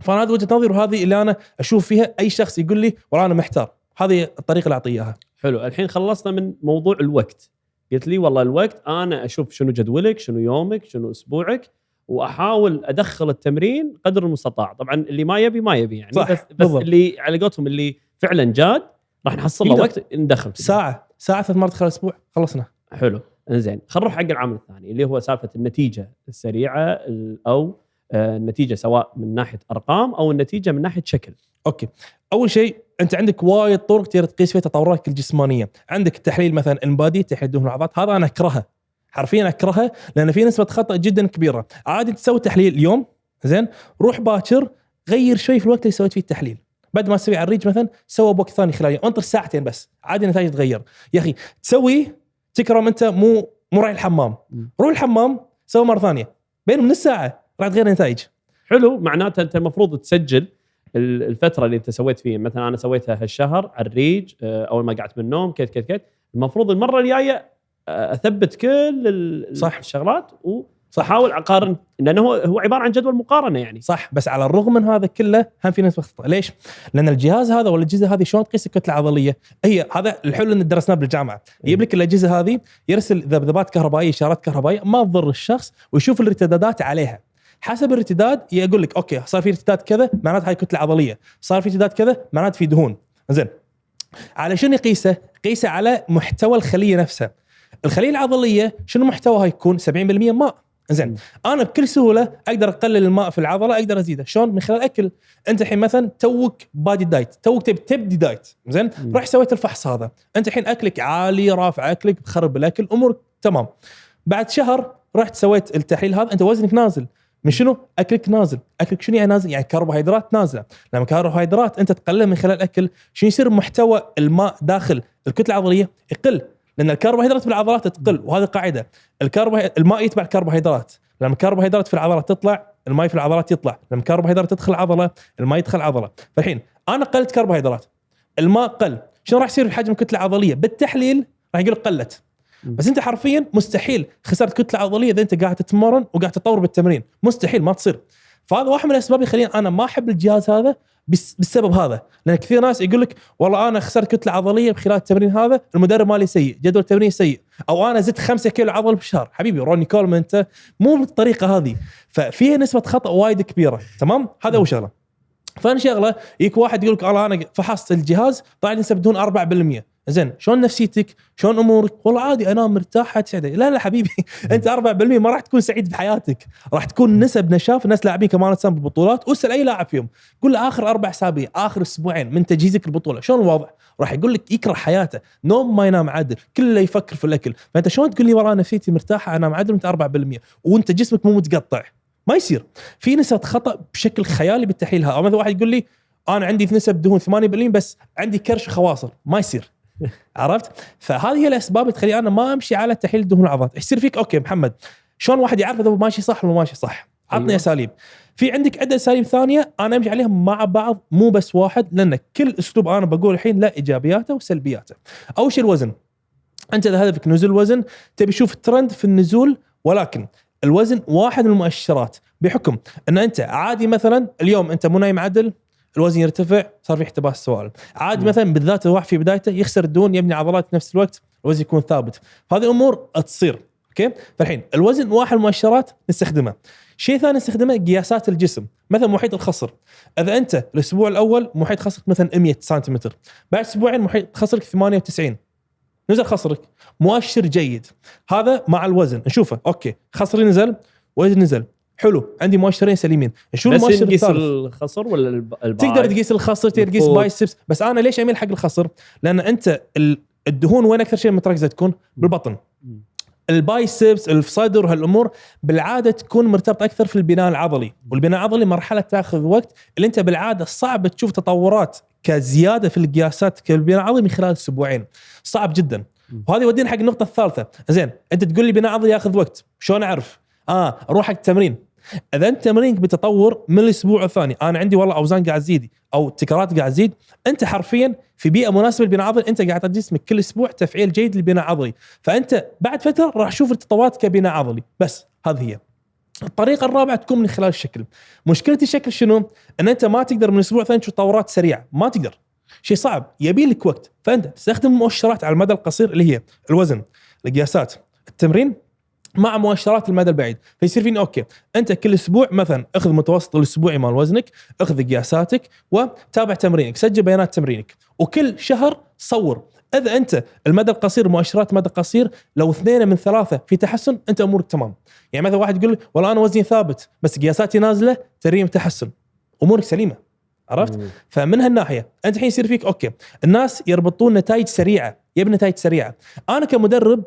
فانا هذه وجهه نظري، وهذه اللي انا اشوف فيها اي شخص يقول لي والله انا محتار، هذه الطريقه اللي اعطيه اياها. حلو. الحين خلصنا من موضوع الوقت. قلت لي والله الوقت انا اشوف شنو جدولك، شنو يومك، شنو اسبوعك، واحاول ادخل التمرين قدر المستطاع. طبعا اللي ما يبي ما يبي يعني، صح، بس بالضبط. اللي على قولتهم اللي فعلا جاد راح نحصل له وقت ندخل ساعه 3 مرات خلال اسبوع خلصنا. حلو. انزين، خلينا نروح حق العامل الثاني اللي هو سالفه النتيجه السريعه او النتيجه سواء من ناحيه ارقام او النتيجه من ناحيه شكل. اوكي، اول شيء انت عندك وايد طرق تقدر تقيس فيها تطوراتك الجسمانيه. عندك تحليل مثلا انبادي، تحليل دهون العضلات، هذا انا اكرهه حرفيا اكرهه، لان في نسبه خطا جدا كبيره. عادي تسوي تحليل اليوم زين، روح باكر غير شوي في الوقت اللي سويت فيه التحليل، بعد ما تسوي على الريج مثلا سوى بوقت ثاني خلال يوم، انطر ساعتين بس عادي النتائج تتغير. يا اخي تسوي تكرم، انت مو رايح الحمام، روح الحمام سوي مره ثانيه، بين نص ساعه راح تغير النتائج. حلو. معناته انت المفروض تسجل الفتره اللي انت سويت فيها. مثلا انا سويتها هالشهر على الريج، اول ما قعدت من النوم كت المفروض المره الجايه اثبت كل صح. الشغلات واحاول اقارن، لانه هو عباره عن جدول مقارنه يعني. صح، بس على الرغم من هذا كله هم في نسبه خطا. ليش؟ لان الجهاز هذا ولا الاجهزه هذه شلون تقيس الكتله العضليه؟ هي هذا الحلو اللي درسناه بالجامعه، يجيب لك الاجهزه هذه يرسل ذبذبات كهربائيه، اشارات كهربائيه ما تضر الشخص، ويشوف الارتدادات عليها. حسب الارتداد يقول لك اوكي صار في ارتداد كذا معناته هاي كتله عضليه، صار في ارتداد كذا معناته في دهون. زين، على شنو يقيسه؟ قيسه على محتوى الخليه نفسها. الخليه العضليه شنو محتواها يكون؟ 70% ماء. زين، انا بكل سهوله اقدر اقلل الماء في العضله، اقدر ازيده. شلون؟ من خلال اكل. انت الحين مثلا توك بادي دايت، توك تبدي دايت، زين، راح سويت الفحص هذا، انت الحين اكلك عالي، رافع اكلك، بخرب الاكل، امورك تمام. بعد شهر رحت سويت التحليل هذا، انت وزنك نازل. من شنو؟ اكلك نازل. اكلك شنو يعني نازل؟ يعني كربوهيدرات نازله. لما كربوهيدرات انت تقلل من خلال الاكل، شنو يصير؟ محتوى الماء داخل الكتله العضليه يقل، لان الكربوهيدرات في العضلات تقل، وهذه قاعده. الماء يتبع الكربوهيدرات، لما الكربوهيدرات في العضلات تطلع الماء في العضلات يطلع، لما الكربوهيدرات تدخل العضله الماء يدخل العضله. فالحين انا قلت كربوهيدرات، الماء قل، شنو راح يصير في حجم الكتله العضليه؟ بالتحليل راح يقول قلت، بس انت حرفيا مستحيل خسرت كتله عضليه اذا انت قاعد تتمرن وقاعد تطور بالتمرين، مستحيل ما تصير. فهذا واحد من الاسباب اللي يخليني انا ما احب الجهاز هذا بالسبب هذا، لان كثير ناس يقول لك والله انا خسرت كتله عضليه بخلال التمرين هذا، المدرب مالي سيء، جدول التمرين سيء، او انا زدت 5 كيلو عضل بالشهر. حبيبي روني كولمان انت مو بالطريقه هذه، ففيها نسبه خطا وايد كبيره. تمام، هذا اول شغله. ثاني شغله يجيك واحد يقول لك والله انا فحصت الجهاز طلع لي نسبه دهون 4%. زين، شلون نفسيتك؟ شلون امورك؟ والله عادي انا مرتاح سعيد. لا حبيبي انت 4% ما راح تكون سعيد بحياتك، راح تكون نسب نشاف. الناس لاعبين كمان تسام بالبطولات، واسال اي لاعب فيهم قول له اخر 4 اسابيع اخر اسبوعين من تجهيزك البطوله شلون الوضع، راح يقول لك يكره حياته، نوم ما ينام عدل، كله يفكر في الاكل. فانت شلون تقول لي والله نفسيتي مرتاحه انام عدل وانت 4% وانت جسمك مو متقطع؟ ما يصير. في نسبه خطا بشكل خيالي بالتحليل هذا. او مثلا واحد يقول لي انا عندي نسب دهون 8% بس عندي كرش خواصر، ما يصير. عرفت؟ فهذه هي الاسباب اللي تخلي انا ما امشي على تحليل دهون العضلات. يصير فيك اوكي محمد شلون واحد يعرف اذا ماشي صح ولا ماشي صح؟ عطني اساليب. في عندك عده اساليب ثانيه انا امشي عليهم مع بعض، مو بس واحد، لان كل اسلوب انا بقول الحين له ايجابياته وسلبياته. اول شيء الوزن. انت اذا هدفك نزول وزن تبي تشوف ترند في النزول، ولكن الوزن واحد من المؤشرات، بحكم ان انت عادي مثلا اليوم انت مو نايم عدل، الوزن يرتفع صار في احتباس سوائل. عاد مثلا بالذات الواحد في بدايته يخسر الدهون يبني عضلات في نفس الوقت الوزن يكون ثابت. هذه الامور تصير اوكي. فالحين الوزن واحد المؤشرات نستخدمه. شيء ثاني نستخدمه قياسات الجسم، مثلا محيط الخصر. اذا انت الاسبوع الاول محيط خصرك مثلا 100 سنتيمتر، بعد اسبوعين محيط خصرك 98، نزل خصرك، مؤشر جيد. هذا مع الوزن نشوفه اوكي خصري نزل وزن نزل، حلو عندي مؤشرين سليمين. نشوف بس المؤشر نقيس الثالث. الخصر ولا الباي؟ تقدر تقيس الخصر، تقدر تقيس بايسبس، بس انا ليش اميل حق الخصر؟ لان انت الدهون وين اكثر شيء متركزه؟ تكون بالبطن. البايسبس الصدر وهالامور بالعاده تكون مرتبطه اكثر في البناء العضلي، والبناء العضلي مرحله تاخذ وقت، اللي انت بالعاده صعب تشوف تطورات كزياده في القياسات كالبناء العضلي من خلال اسبوعين، صعب جدا. وهذا يودينا حق النقطه الثالثه. زين انت تقول لي بناء عضلي ياخذ وقت، شلون اعرف؟ اروح حق التمرين. اذا انت تمرينك بتطور من الاسبوع الثاني، انا عندي والله اوزان قاعد تزيد او تكرارات قاعد تزيد، انت حرفيا في بيئه مناسبه للبناء العضلي، انت قاعد تعطي جسمك كل اسبوع تفعيل جيد للبناء العضلي، فانت بعد فتره راح تشوف التطورات كبناء عضلي. بس هذه هي الطريقه الرابعه، تكون من خلال الشكل. مشكله الشكل شنو؟ ان انت ما تقدر من اسبوع ثاني تشوف تطورات سريعه، ما تقدر، شيء صعب، يبي لك وقت. فانت تستخدم مؤشرات على المدى القصير اللي هي الوزن، القياسات، التمرين، مع مؤشرات المدى البعيد. فيصير فيني اوكي انت كل اسبوع مثلا اخذ متوسط الاسبوعي مال وزنك، اخذ قياساتك وتابع تمرينك، سجل بيانات تمرينك، وكل شهر صور. اذا انت المدى القصير مؤشرات مدى قصير لو 2 من 3 في تحسن، انت امورك تمام. يعني مثلا واحد يقول والله انا وزني ثابت بس قياساتي نازله، تريم تحسن، امورك سليمه. عرفت؟ فمن هالناحيه انت الحين يصير فيك اوكي الناس يربطون نتائج سريعه، يبي نتائج سريعه. انا كمدرب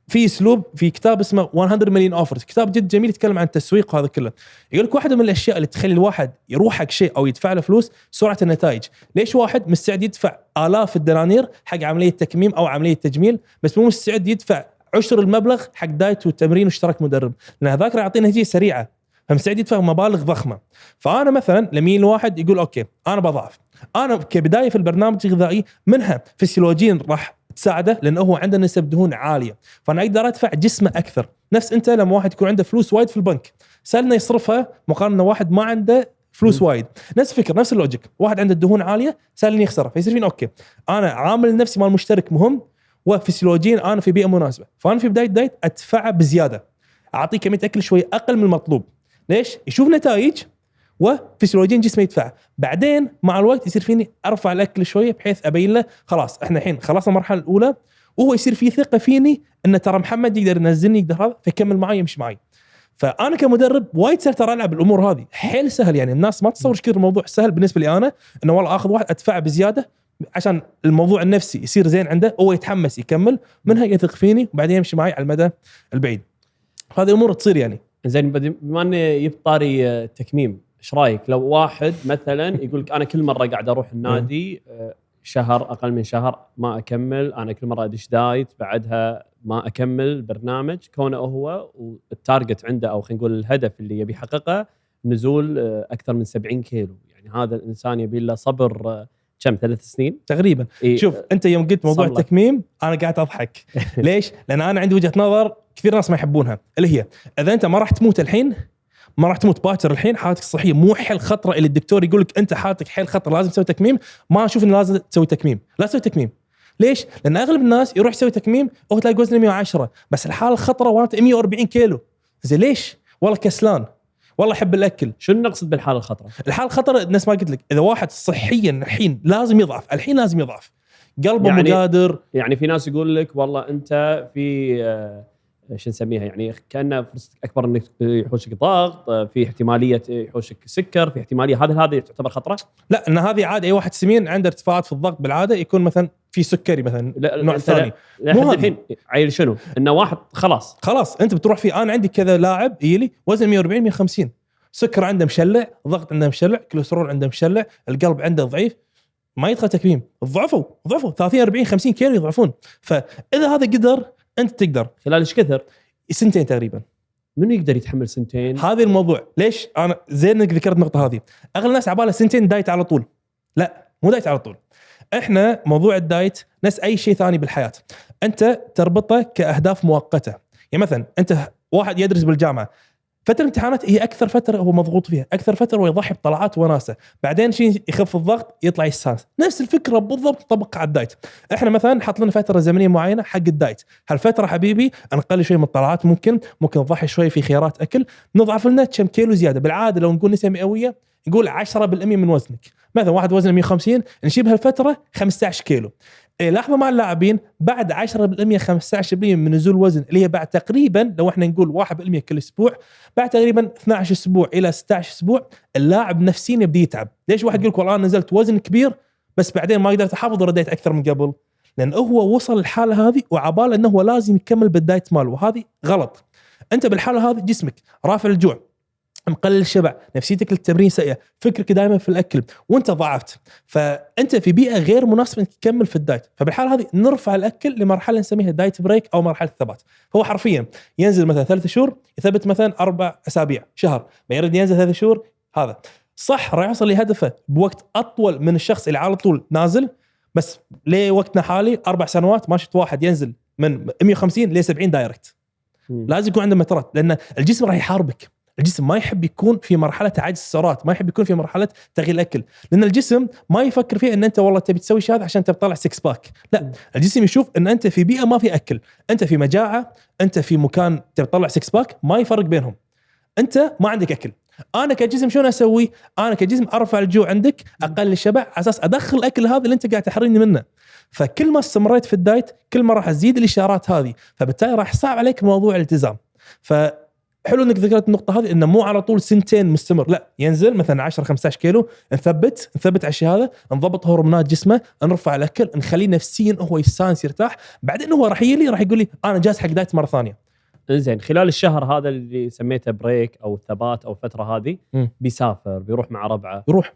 في اسلوب في كتاب اسمه 100 مليون اوفرز، كتاب جد جميل يتكلم عن التسويق وهذا كله. يقول لك واحده من الاشياء اللي تخلي الواحد يروح حق شيء او يدفع له فلوس سرعه النتائج. ليش واحد مستعد يدفع آلاف الدنانير حق عمليه تكميم او عمليه تجميل بس مو مستعد يدفع عشر المبلغ حق دايت والتمرين واشتراك مدرب؟ لان هذاك راح يعطينا نتيجه سريعه، فمستعد يدفع مبالغ ضخمه. فانا مثلا لمين الواحد يقول اوكي انا بضعف، انا كبدايه في البرنامج الغذائي منها فسيولوجيا راح تساعده لانه هو عنده نسب دهون عاليه، فانا اقدر ادفع جسمه اكثر. نفس انت لما واحد يكون عنده فلوس وايد في البنك سهلنا يصرفها مقارنه واحد ما عنده فلوس وايد. نفس الفكره نفس اللوجيك، واحد عنده دهون عاليه سهل يخسرها، فيصير فين اوكي انا عامل نفسي مال مشترك مهم، وفسيولوجيا انا في بيئه مناسبه، فانا في بدايه دايت ادفع بزياده، اعطيه كميه اكل شوي اقل من المطلوب. ليش؟ يشوف نتائج وفسيولوجيا جسمه يدفع. بعدين مع الوقت يصير فيني ارفع الاكل شويه بحيث ابين له خلاص احنا الحين خلصنا المرحله الاولى، وهو يصير فيه ثقه فيني ان ترى محمد يقدر ينزلني يقدر هذا، فيكمل معي يمشي معي. فانا كمدرب وايد سهل ترى العب الامور هذه، حيل سهل. يعني الناس ما تصور كثير الموضوع سهل بالنسبه لي انا، انه والله اخذ واحد ادفع بزياده عشان الموضوع النفسي يصير زين عنده، هو يتحمس يكمل منها، يثق فيني وبعدين يمشي معي على المدى البعيد. هذه الامور تصير يعني. زين بما انه يبطاري تكميم، ايش رايك لو واحد مثلا يقول لك انا كل مره قاعد اروح النادي شهر اقل من شهر ما اكمل، انا كل مره ادش دايت بعدها ما اكمل برنامج، كونه هو والتارجت عنده او خلينا نقول الهدف اللي يبي يحققه نزول اكثر من 70 كيلو، يعني هذا الانسان يبي له صبر كم 3 سنين تقريبا. إيه؟ شوف انت يوم قلت موضوع التكميم انا قاعد اضحك. ليش؟ لان انا عندي وجهه نظر كثير ناس ما يحبونها، اللي هي اذا انت ما راح تموت الحين، ما راح تموت باكر الحين، حالتك الصحيه مو حيل خطره اللي الدكتور يقول لك انت حالتك حيل خطره لازم تسوي تكميم، ما اشوف انه لازم تسوي تكميم. لا تسوي تكميم. ليش؟ لان اغلب الناس يروح يسوي تكميم وهو تلاقي وزنه 110، بس الحاله الخطره وانت 140 كيلو. زين ليش؟ والله كسلان، والله احب الاكل. شنو نقصد بالحاله الخطره؟ الحاله الخطره الناس ما قلت لك، اذا واحد صحيا الحين لازم يضعف، الحين لازم يضعف، قلبه يعني مو قادر. يعني في ناس يقول لك والله انت في شو نسميها، يعني كأنه فرصتك اكبر انك يحوشك ضغط، في احتماليه يحوشك سكر، في احتماليه هذه تعتبر خطره؟ لا، ان هذه عادي، اي واحد سمين عنده ارتفاعات في الضغط بالعاده يكون مثلا في سكري مثلا نوع ثاني. مو الحين عيل شنو انه واحد خلاص انت بتروح فيه. انا عندي كذا لاعب يجي وزن 140 150، سكر عنده مشلع، ضغط عنده مشلع، كوليسترول عنده مشلع، القلب عنده ضعيف، ما يدخل تكميم. ضعفوا 30 40 50 كيلو يضعفون. فاذا هذا قدر انت تقدر خلال ايش كثر؟ 2 سنين تقريبا. منو يقدر يتحمل 2 سنين؟ هذا الموضوع. ليش انا زين انك ذكرت النقطه هذه؟ اغلب الناس عباله 2 سنين دايت على طول. لا، مو دايت على طول. احنا موضوع الدايت نفس اي شيء ثاني بالحياه، انت تربطه كاهداف مؤقته. يعني مثلا انت واحد يدرس بالجامعه، فتره الامتحانات هي اكثر فتره هو مضغوط فيها، اكثر فتره هو يضحي بطلعات وناسه، بعدين شيء يخف الضغط يطلع يستانس. نفس الفكره بالضبط تطبق على الدايت. احنا مثلا حط لنا فتره زمنيه معينه حق الدايت، هالفتره حبيبي نقلل شوي من الطلعات، ممكن نضحي شوي في خيارات اكل، نضعف لنا كم كيلو زياده. بالعاده لو نقول نسبه مئويه نقول 10% من وزنك، مثلا واحد وزنه 150 نجيب هالفتره 15 كيلو. لاحظوا مع اللاعبين بعد 10% 15% من نزول وزن اللي هي بعد تقريبا لو احنا نقول 1% كل اسبوع، بعد تقريبا 12 اسبوع الى 16 اسبوع اللاعب نفسيا يبدا يتعب. ليش واحد يقول لك والله انا نزلت وزن كبير بس بعدين ما قدرت احافظ ورديت اكثر من قبل؟ لان هو وصل الحاله هذه وعباله انه هو لازم يكمل بالدايت ماله، وهذه غلط. انت بالحاله هذه جسمك رافع الجوع، مقلل الشبع، نفسيتك للتمرين سيئه، فكرك دائما في الاكل، وانت ضعفت، فانت في بيئه غير مناسبه انك تكمل في الدايت. فبالحال هذه نرفع الاكل لمرحله نسميها دايت بريك او مرحله الثبات. هو حرفيا ينزل مثلا 3 شهور، يثبت مثلا 4 اسابيع، شهر، بيرد ينزل 3 شهور. هذا صح راح يوصل لهدفه بوقت اطول من الشخص اللي على طول نازل، بس لوقتنا حالي 4 سنوات ما شفت واحد ينزل من 150 ل 70 دايركت. لازم يكون عنده مترات، لان الجسم راح يحاربك. الجسم ما يحب يكون في مرحله عجز السعرات، ما يحب يكون في مرحله تغيير الاكل، لان الجسم ما يفكر فيه ان انت والله تبي تسوي شيء هذا عشان تطلع 6 باك. لا، الجسم يشوف ان انت في بيئه ما في اكل، انت في مجاعه، انت في مكان تبي تطلع 6 باك، ما يفرق بينهم. انت ما عندك اكل، انا كجسم شلون اسوي؟ انا كجسم ارفع الجوع عندك، اقل الشبع، على اساس ادخل الاكل هذا اللي انت قاعد تحرمني منه. فكل ما استمريت في الدايت كل ما راح تزيد الاشارات هذه، فبالتالي راح يصعب عليك موضوع الالتزام. حلو انك ذكرت النقطه هذه، انه مو على طول سنتين مستمر، لا، ينزل مثلا 10 15 كيلو، نثبت على الشيء هذا، نضبط هرمونات جسمه، نرفع الاكل، نخليه نفسيا هو يستانس يرتاح، بعدين هو راح يقول لي انا جاهز حق دايت مره ثانيه. انزين، خلال الشهر هذا اللي سميته بريك او ثبات او الفتره هذه بيسافر، بيروح مع ربعه، يروح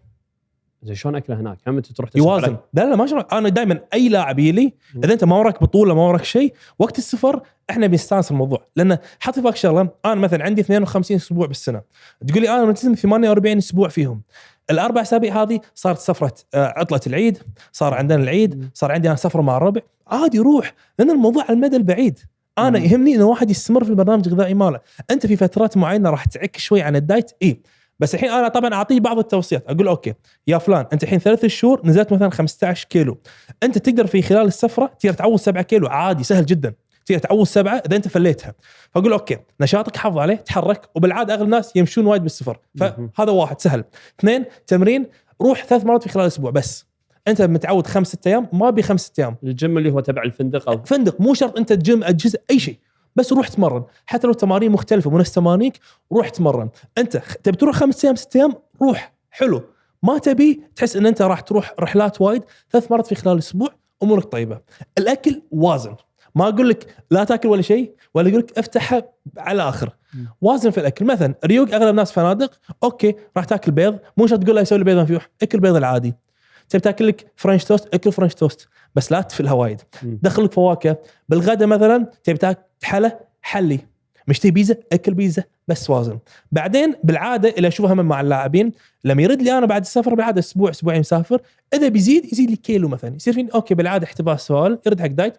زين شلون اكله هناك؟ هم انت تروح يوازن؟ لا ما شاء الله، انا دائما اي لاعب يلي اذا انت ما وراك بطوله ما وراك شيء، وقت السفر احنا بنستانس الموضوع، لان حط فيك شغله، انا مثلا عندي 52 اسبوع بالسنه، تقول لي انا ملتزم 48 اسبوع فيهم، الاربع اسابيع هذه صارت سفره عطله العيد، صار عندنا العيد، صار عندي انا سفره مع الربع، عادي روح، لان الموضوع على المدى البعيد. انا يهمني انه واحد يستمر في البرنامج الغذائي ماله. انت في فترات معينه راح تعك شوي عن الدايت، بس الحين انا طبعا اعطيه بعض التوصيات، اقول اوكي يا فلان انت الحين 3 شهور نزلت مثلا 15 كيلو، انت تقدر في خلال السفره تقدر تعوض 7 كيلو عادي، سهل جدا، تقدر تعوض 7 اذا انت فليتها. فاقول اوكي نشاطك حافظ عليه، تحرك، وبالعاده اغلب الناس يمشون وايد بالسفر، فهذا واحد سهل. 2 تمرين، روح 3 مرات في خلال الاسبوع، بس انت متعود 5 6 ايام، ما ابي 5 6 ايام. الجيم اللي هو تبع الفندق او فندق، مو شرط انت تجيم اجهزه اي شيء، بس روح تمرن، حتى لو تمارين مختلفه ونفس تمارينك روح تمرن. انت تبي تروح 5 ايام 6 ايام روح، حلو. ما تبي تحس ان انت راح تروح رحلات وايد 3 مرات في خلال الاسبوع، امورك طيبه. الاكل وازن، ما اقول لك لا تاكل ولا شيء، ولا اقول لك افتحها على الاخر، وازن في الاكل. مثلا ريوق اغلب الناس فنادق، اوكي راح تاكل بيض، مو شرط تقول له يسوي لي بيض مفيوح، اكل بيض العادي. تبي تاكل لك فرنش توست، اكل فرنش توست، بس لا تفلها وايد. دخل لك فواكه بالغداء، مثلا تبي تاكل حلي، مش تبي بيتزا، اكل بيتزا، بس وازن. بعدين بالعاده اللي اشوفها مع اللاعبين لما يرد لي انا بعد السفر، بالعاده اسبوع اسبوعين مسافر، اذا يزيد لي كيلو مثلا، يصير فيني اوكي بالعاده احتباس سؤال، يرد حق دايت،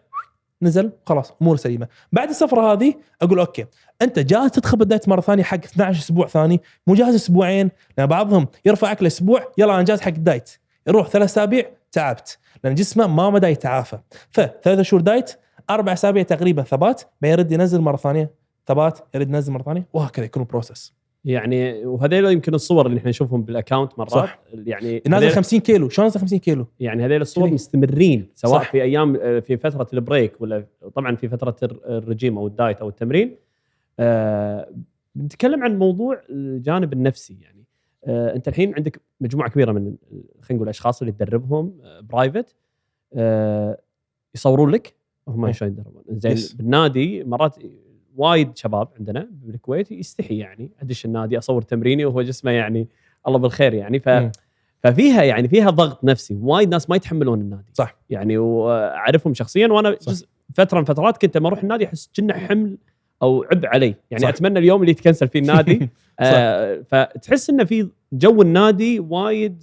نزل خلاص امور سليمه. بعد السفره هذه اقول اوكي انت جاهز تدخل بالدايت مره ثانيه حق 12 اسبوع ثاني، مو جاهز اسبوعين، لان بعضهم يرفع اكل اسبوع يلا انا جاهز حق الدايت، يروح 3 اسابيع تعبت، لان جسمه ما مدى يتعافى. ف3 شهور دايت، 4 اسابيع تقريبا ثبات، بيرد ينزل مره ثانيه، ثبات، يرد ينزل مره ثانيه، وهكذا يكون البروسس. يعني وهذول يمكن الصور اللي احنا نشوفهم بالاكاونت مرات صح. يعني نازل 50 كيلو، شلون نازل 50 كيلو؟ يعني هذول الصور مستمرين سواء صح. في ايام في فتره البريك ولا طبعا في فتره الرجيم او الدايت او التمرين. نتكلم عن موضوع الجانب النفسي. يعني انت الحين عندك مجموعه كبيره من خلينا نقول الاشخاص اللي تدربهم برايفت، يصورون لك هم شلون يدربون. زين بالنادي مرات وايد شباب عندنا بالكويت يستحي يعني ادش النادي اصور تمريني وهو جسمه يعني الله بالخير يعني ففيها يعني فيها ضغط نفسي، وايد ناس ما يتحملون النادي صح يعني، واعرفهم شخصيا، وانا فتره من فترات كنت لما اروح النادي احس كأنه حمل او عبء علي يعني صح. اتمنى اليوم اللي يتكنسل فيه النادي فتحس انه في جو النادي وايد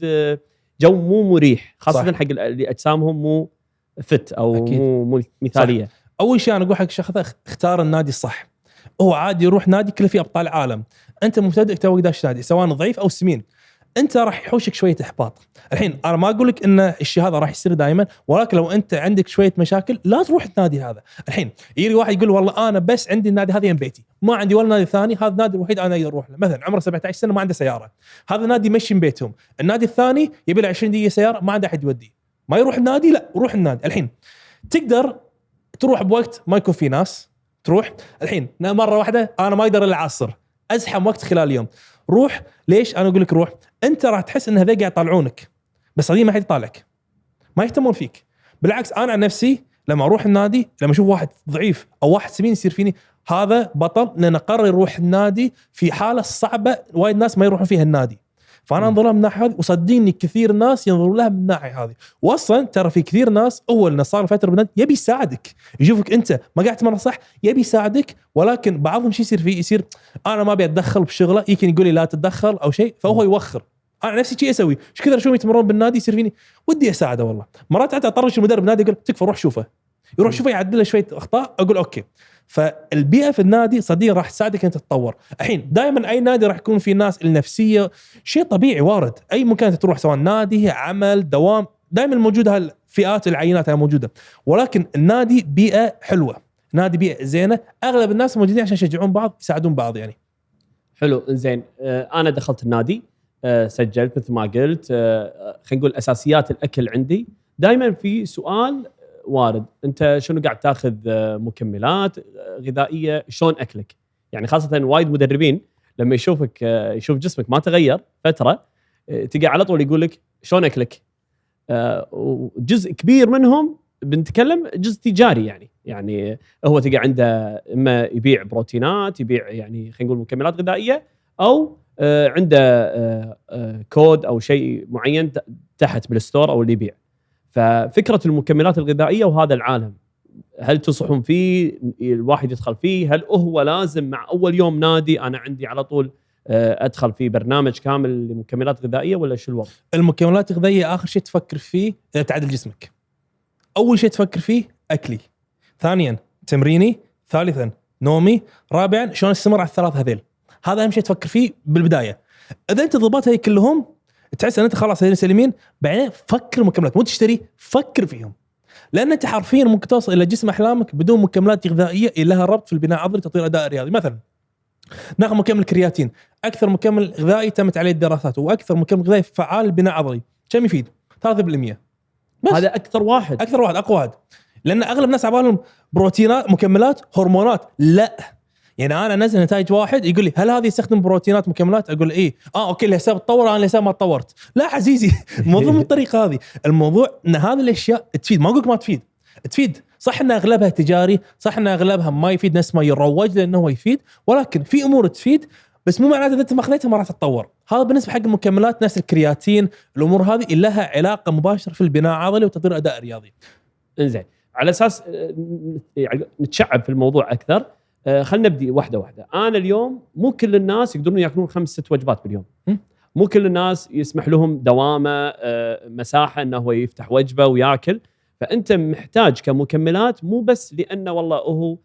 جو مو مريح، خاصه صح. حق اللي اجسامهم مو فت او أكيد. مو مثاليه صح. اول شيء انا اقول حق الشخص اختار النادي الصح. هو عادي يروح نادي كله فيه ابطال عالم، انت مبتدئ توك داش نادي سواء ضعيف او سمين، انت راح يحوشك شويه احباط. الحين انا ما اقول لك ان الشيء هذا راح يصير دائما، ولكن لو انت عندك شويه مشاكل لا تروح النادي هذا. الحين يجي واحد يقول والله انا بس عندي النادي هذا يم بيتي، ما عندي ولا نادي ثاني، هذا النادي الوحيد انا اقدر اروح له. مثلا عمره 17 سنه ما عنده سياره، هذا النادي يمشي من بيتهم. النادي الثاني يبي له 20 دقيقه سياره، ما عنده احد يوديه، ما يروح النادي؟ لا روح النادي. الحين تقدر تروح بوقت ما يكون في ناس، تروح. الحين مره واحده انا ما اقدر الا العصر، ازحم وقت خلال اليوم، روح. ليش انا اقول لك روح؟ انت راح تحس ان هذول قاعد يطالعونك، بس هذه ما حد يطالعك، ما يهتمون فيك. بالعكس انا عن نفسي لما اروح النادي، لما اشوف واحد ضعيف او واحد سمين يصير فيني هذا بطل، لان قرر يروح النادي في حاله صعبه وايد ناس ما يروحون فيها النادي. فانا انظر لها من الناحيه هذه، وصدقني كثير ناس ينظرون لها من الناحيه هذه. واصلا ترى في كثير ناس اول ما صار فتره بالنادي يبي يساعدك، يشوفك انت ما قاعد تمرن صح يبي يساعدك، ولكن بعضهم شو يصير فيه؟ يصير انا ما ابي اتدخل بشغله، يمكن يقول لي لا تتدخل او شيء، فهو يوخر. انا نفسي شيء اسوي ايش كثر اشوفهم يتمرون بالنادي يصير فيني ودي اساعده والله. مرات حتى اطرش المدرب النادي يقول تكفى روح شوفه، يروح شوفه يعدل له شويه اخطاء، اقول اوكي. فالبيئه في النادي صديق راح تساعدك انت تتطور. الحين دائما اي نادي راح يكون في ناس النفسيه، شيء طبيعي وارد، اي مكان تروح سواء نادي عمل دوام دائما موجوده هالفئات العينات موجوده، ولكن النادي بيئه حلوه، نادي بيئه زينه، اغلب الناس موجودين عشان يشجعون بعض يساعدون بعض يعني. حلو زين. انا دخلت النادي، سجلت مثل ما قلت، خلينا نقول اساسيات الاكل عندي. دائما في سؤال وارد، انت شنو قاعد تاخذ مكملات غذائيه، شلون اكلك؟ يعني خاصه وايد مدربين لما يشوفك يشوف جسمك ما تغير فتره، تلقى على طول يقول لك شلون اكلك. وجزء كبير منهم بنتكلم جزء تجاري، يعني هو تلقى عنده اما يبيع بروتينات، يبيع يعني خلينا نقول مكملات غذائيه، او عنده كود او شيء معين تحت بالستور او اللي يبيع. ففكره المكملات الغذائيه وهذا العالم، هل تنصحون فيه الواحد يدخل فيه؟ هل هو لازم مع اول يوم نادي انا عندي على طول ادخل في برنامج كامل لمكملات غذائيه، ولا شو الوضع؟ المكملات الغذائيه اخر شيء تفكر فيه تعدل جسمك. اول شيء تفكر فيه اكلي، ثانيا تمريني، ثالثا نومي، رابعا شلون استمر على الثلاث هذيل. هذا اهم شيء تفكر فيه بالبدايه. اذا انت ضبطت هذي كلهم تحس ان انت خلاص هذين سليمين، بعدين فكر مكملات، مو تشتري، فكر فيهم. لان انت حرفيا ممكن توصل الى جسم احلامك بدون مكملات غذائيه لها ربط في البناء العضلي وتطوير اداء رياضي. مثلا ناخذ مكمل كرياتين، اكثر مكمل غذائي تمت عليه الدراسات، واكثر مكمل غذائي فعال للبناء العضلي، كم يفيد؟ 3%. بس هذا اكثر واحد اقوى واحد. لان اغلب الناس عبالهم بروتينات، مكملات، هرمونات. لا يعني انا انزل نتائج واحد يقول لي هل هذه يستخدم بروتينات مكملات؟ اقول ايه اوكي الحساب تطور، انا الحساب ما تطورت. لا عزيزي الموضوع مو بالطريقه هذه. الموضوع ان هذه الاشياء تفيد، ما اقول لك ما تفيد، تفيد صح ان اغلبها تجاري، صح ان اغلبها ما يفيد نفس ما يروج لانه هو يفيد، ولكن في امور تفيد، بس مو معناته اذا انت ما اخذتها ما راح تتطور. هذا بالنسبه حق المكملات نفس الكرياتين، الامور هذه لها علاقه مباشره في البناء العضلي وتطوير اداء رياضي. انزين، على اساس نتشعب في الموضوع اكثر، خلينا نبدي واحده واحده. انا اليوم مو كل الناس يقدرون ياكلون 5-6 وجبات باليوم، مو كل الناس يسمح لهم دوامه مساحه انه هو يفتح وجبه وياكل. فانت محتاج كمكملات، مو بس لانه والله هو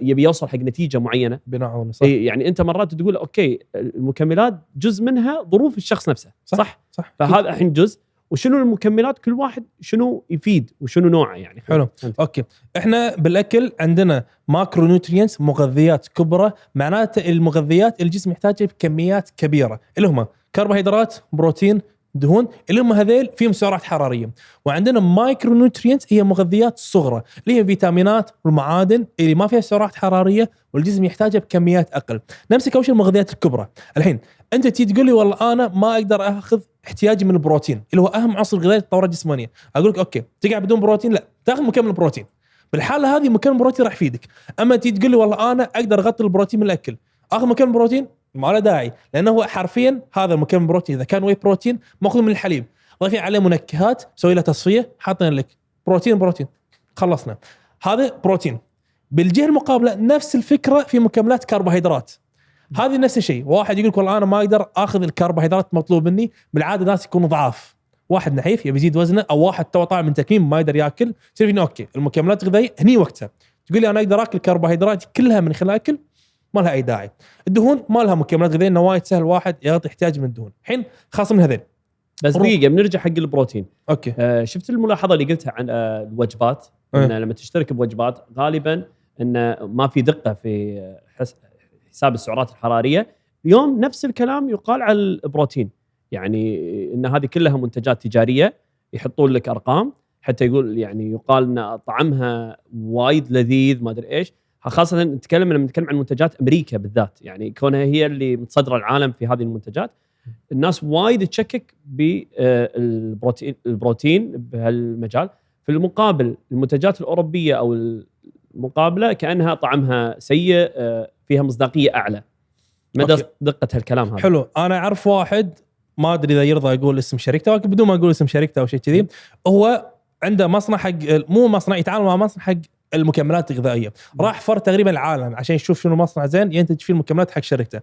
يبي يوصل حق نتيجه معينه بناء عضلي صح. يعني انت مرات تقول اوكي المكملات جزء منها ظروف الشخص نفسه، صح. فهذا الحين جزء، وشنو المكملات كل واحد شنو يفيد وشنو نوعه يعني. حلو اوكي. احنا بالاكل عندنا ماكرو نوترينتس، مغذيات كبرى، معناته المغذيات الجسم يحتاجها بكميات كبيره، اللي هم كربوهيدرات، بروتين، دهون، اللي هم هذيل فيهم سعرات حراريه. وعندنا مايكرو نوترينتس هي مغذيات صغرى، اللي هي فيتامينات والمعادن اللي ما فيها سعرات حراريه والجسم يحتاجها بكميات اقل. نمسك اول شيء المغذيات الكبرى. الحين انت تيجي تقول لي والله انا ما اقدر اخذ احتياجي من البروتين اللي هو اهم عنصر غذائي للدوره الجسمانيه، اقول لك اوكي تقعد بدون بروتين؟ لا، تاخذ مكمل بروتين. بالحاله هذه مكمل بروتين راح يفيدك. اما تيجي تقول لي والله انا اقدر اغطي البروتين من الاكل، اخذ مكمل بروتين؟ ما له داعي، لانه هو حرفيا هذا المكمل بروتين اذا كان واي بروتين ماخوذ من الحليب، ضايفين عليه منكهات، سوي له تصفيه، حاطين لك بروتين، خلصنا. هذا بروتين. بالجهه المقابله نفس الفكره في مكملات كربوهيدرات، هذه نفس الشيء. واحد يقول لك والله انا ما اقدر اخذ الكربوهيدرات مطلوب مني، بالعاده ناس يكونوا ضعاف، واحد نحيف يبي يزيد وزنه، او واحد تو طالع من تكميم ما يقدر ياكل، تصير فينا اوكي المكملات الغذائيه هني وقتها. تقول لي انا اقدر اكل الكربوهيدرات كلها من خلال اكل؟ ما لها اي داعي. الدهون ما لها مكملات غذائيه، انه وايد سهل واحد يغطي احتياج من الدهون. الحين خاص من هذين. بس دقيقه بنرجع حق البروتين. اوكي. شفت الملاحظه اللي قلتها عن الوجبات، ان لما تشترك بوجبات غالبا ان ما في دقه في حساب السعرات الحراريه. اليوم نفس الكلام يقال على البروتين، يعني ان هذه كلها منتجات تجاريه يحطون لك ارقام حتى يقول يعني يقال ان طعمها وايد لذيذ ما ادري ايش. خاصه نتكلم عن منتجات امريكا بالذات، يعني كونها هي اللي متصدره العالم في هذه المنتجات. الناس وايد تشكك بالبروتين بهالمجال. في المقابل المنتجات الاوروبيه او المقابله كانها طعمها سيء، فيها مصداقيه اعلى. مدى دقه هالكلام هذا؟ حلو. انا اعرف واحد ما ادري اذا يرضى يقول اسم شركته، ولكن بدون ما اقول اسم شركته او شيء كذي، هو عنده مصنع حق، مو مصنع، يتعامل مع مصنع حق المكملات الغذائيه. راح فر تقريبا العالم عشان يشوف شنو مصنع زين ينتج فيه المكملات حق شركته.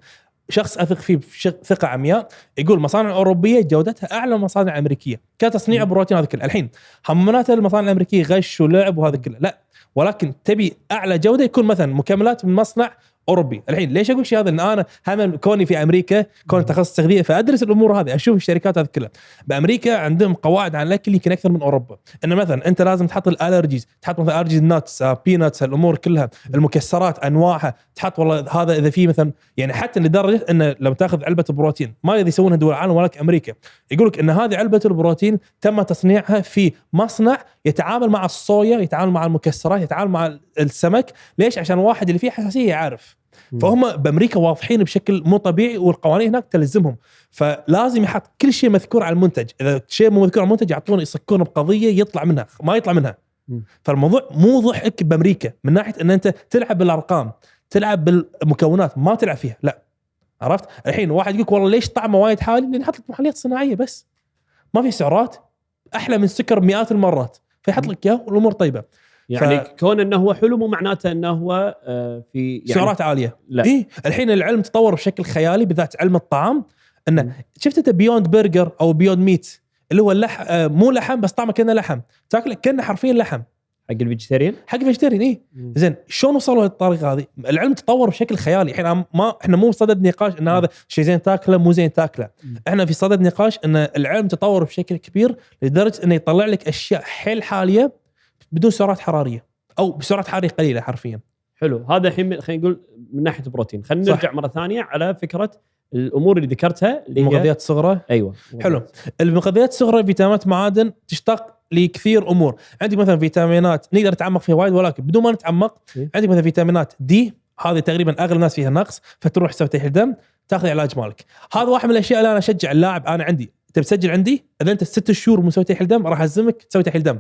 شخص اثق فيه ثقه عمياء، يقول مصانع اوروبيه جودتها اعلى من مصانع امريكيه كتصنيع بروتين. هذا كله الحين همونات المصانع الامريكيه غش ولعب وهذا كله، لا، ولكن تبي اعلى جوده يكون مثلا مكملات من مصنع اوروبي. الحين ليش اقول شيء هذا؟ ان انا هم كوني في امريكا، كون تخصص تغذيه، فادرس الامور هذه، اشوف الشركات هذه كلها. بامريكا عندهم قواعد عن الاكل يمكن اكثر من اوروبا. انه مثلا انت لازم تحط الالرجيز، تحط مثلا الرجيز ناتس، بيناتس، الامور كلها، المكسرات انواعها، تحط والله هذا اذا في مثلا، يعني حتى لدرجه انه لما تاخذ علبه بروتين ما يقدر يسوونها دول العالم ولكن امريكا، يقول لك ان هذه علبه البروتين تم تصنيعها في مصنع يتعامل مع الصويا، يتعامل مع المكسرات، يتعامل مع السمك. ليش؟ عشان واحد اللي فيه حساسيه يعرف. فهم بامريكا واضحين بشكل مو طبيعي، والقوانين هناك تلزمهم. فلازم يحط كل شيء مذكور على المنتج، اذا شيء مو مذكور على المنتج يعطونه يصكونه بقضيه يطلع منها ما يطلع منها. فالموضوع مو ضحك بامريكا من ناحيه ان انت تلعب بالارقام، تلعب بالمكونات، ما تلعب فيها، لا. عرفت؟ الحين واحد يقول والله ليش طعمه وايد حالي؟ لان يحط لك محليات صناعيه بس، ما في سعرات، احلى من السكر مئات المرات، فيحط لك اياه والامور طيبه. يعني كون انه هو حلو مو معناته انه هو في يعني سعرات عاليه. لا. إيه؟ الحين العلم تطور بشكل خيالي، بالذات علم الطعام. انه شفت انت بيوند برجر او بيوند ميت اللي هو مو لحم بس طعمه كأنه لحم، تاكله كأنه حرفيا لحم. حق الفيجيتيريان، حق الفيجيتيريان. ايه زين، شلون وصلوا للطريقه هذه؟ العلم تطور بشكل خيالي. الحين احنا مو بصدد نقاش ان هذا شيء زين تاكله مو زين تاكله، احنا في صدد نقاش ان العلم تطور بشكل كبير لدرجه انه يطلع لك اشياء حيل حاليه بدون سعرات حراريه او بسعرات حراريه قليله حرفيا. حلو. هذا الحين خلينا نقول من ناحيه بروتين. خلينا نرجع مره ثانيه على فكره الامور اللي ذكرتها اللي هي المغذيات الصغرى. ايوه حلو. المغذيات الصغرى فيتامينات، معادن، تشتق لكثير امور. عندك مثلا فيتامينات نقدر نتعمق فيها وايد، ولكن بدون ما نتعمق عندك مثلا فيتامينات دي، هذه تقريبا اغلب الناس فيها نقص، فتروح تسوي تحليل دم تاخذ علاج مالك. هذا واحد من الاشياء اللي انا اشجع اللاعب. انا عندي تبي تسجل عندي، اذا انت 6 شهور مسوي تحليل دم راح الزمك تسوي تحليل دم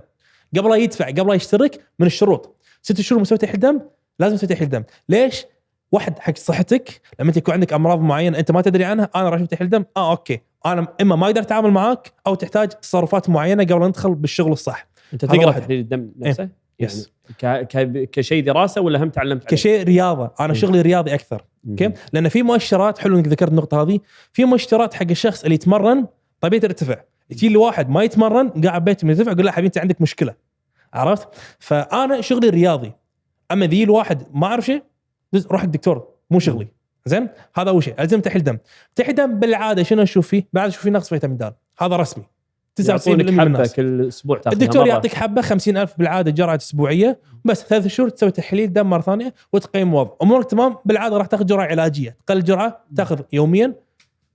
قبل لا يدفع، قبل لا يشترك. من الشروط 6 شهور مسوي تحليل دم، لازم تسوي تحليل دم. ليش؟ واحد حق صحتك، لما انت يكون عندك امراض معينه انت ما تدري عنها، انا راح اسوي تحليل دم، اوكي انا اما ما اقدر اتعامل معاك او تحتاج تصرفات معينه قبل ندخل بالشل الصح. انت تقرا تحليل الدم نفسه؟ يس. يعني كشيء دراسه ولا هم تعلمت عليه؟ كشيء رياضه. انا شغلي رياضي اكثر. اوكي، لان في مؤشرات، حلو انك ذكرت النقطه هذه، في مؤشرات حق الشخص اللي يتمرن طبيعته ترتفع. تجي لي واحد ما يتمرن قاعد بيت مرتفع، اقول له حبيبي انت عندك مشكله. عرفت؟ فانا شغلي رياضي. اما ذي الواحد ما اعرف شيء، روح الدكتور، مو شغلي. زين، هذا اول شيء. لازم تحليل دم. تحليل دم بالعاده شنو نشوف فيه؟ بعد نشوف فيه نقص فيتامين د، هذا رسمي. 99% من الناس كل اسبوع تاخذها. الدكتور يعطيك حبه 50,000 بالعاده جرعه اسبوعيه، بس 3 شهور تسوي تحليل دم مره ثانيه وتقيم وضع امورك تمام. بالعاده راح تاخذ جرعه علاجيه، تقل جرعه تاخذ يوميا،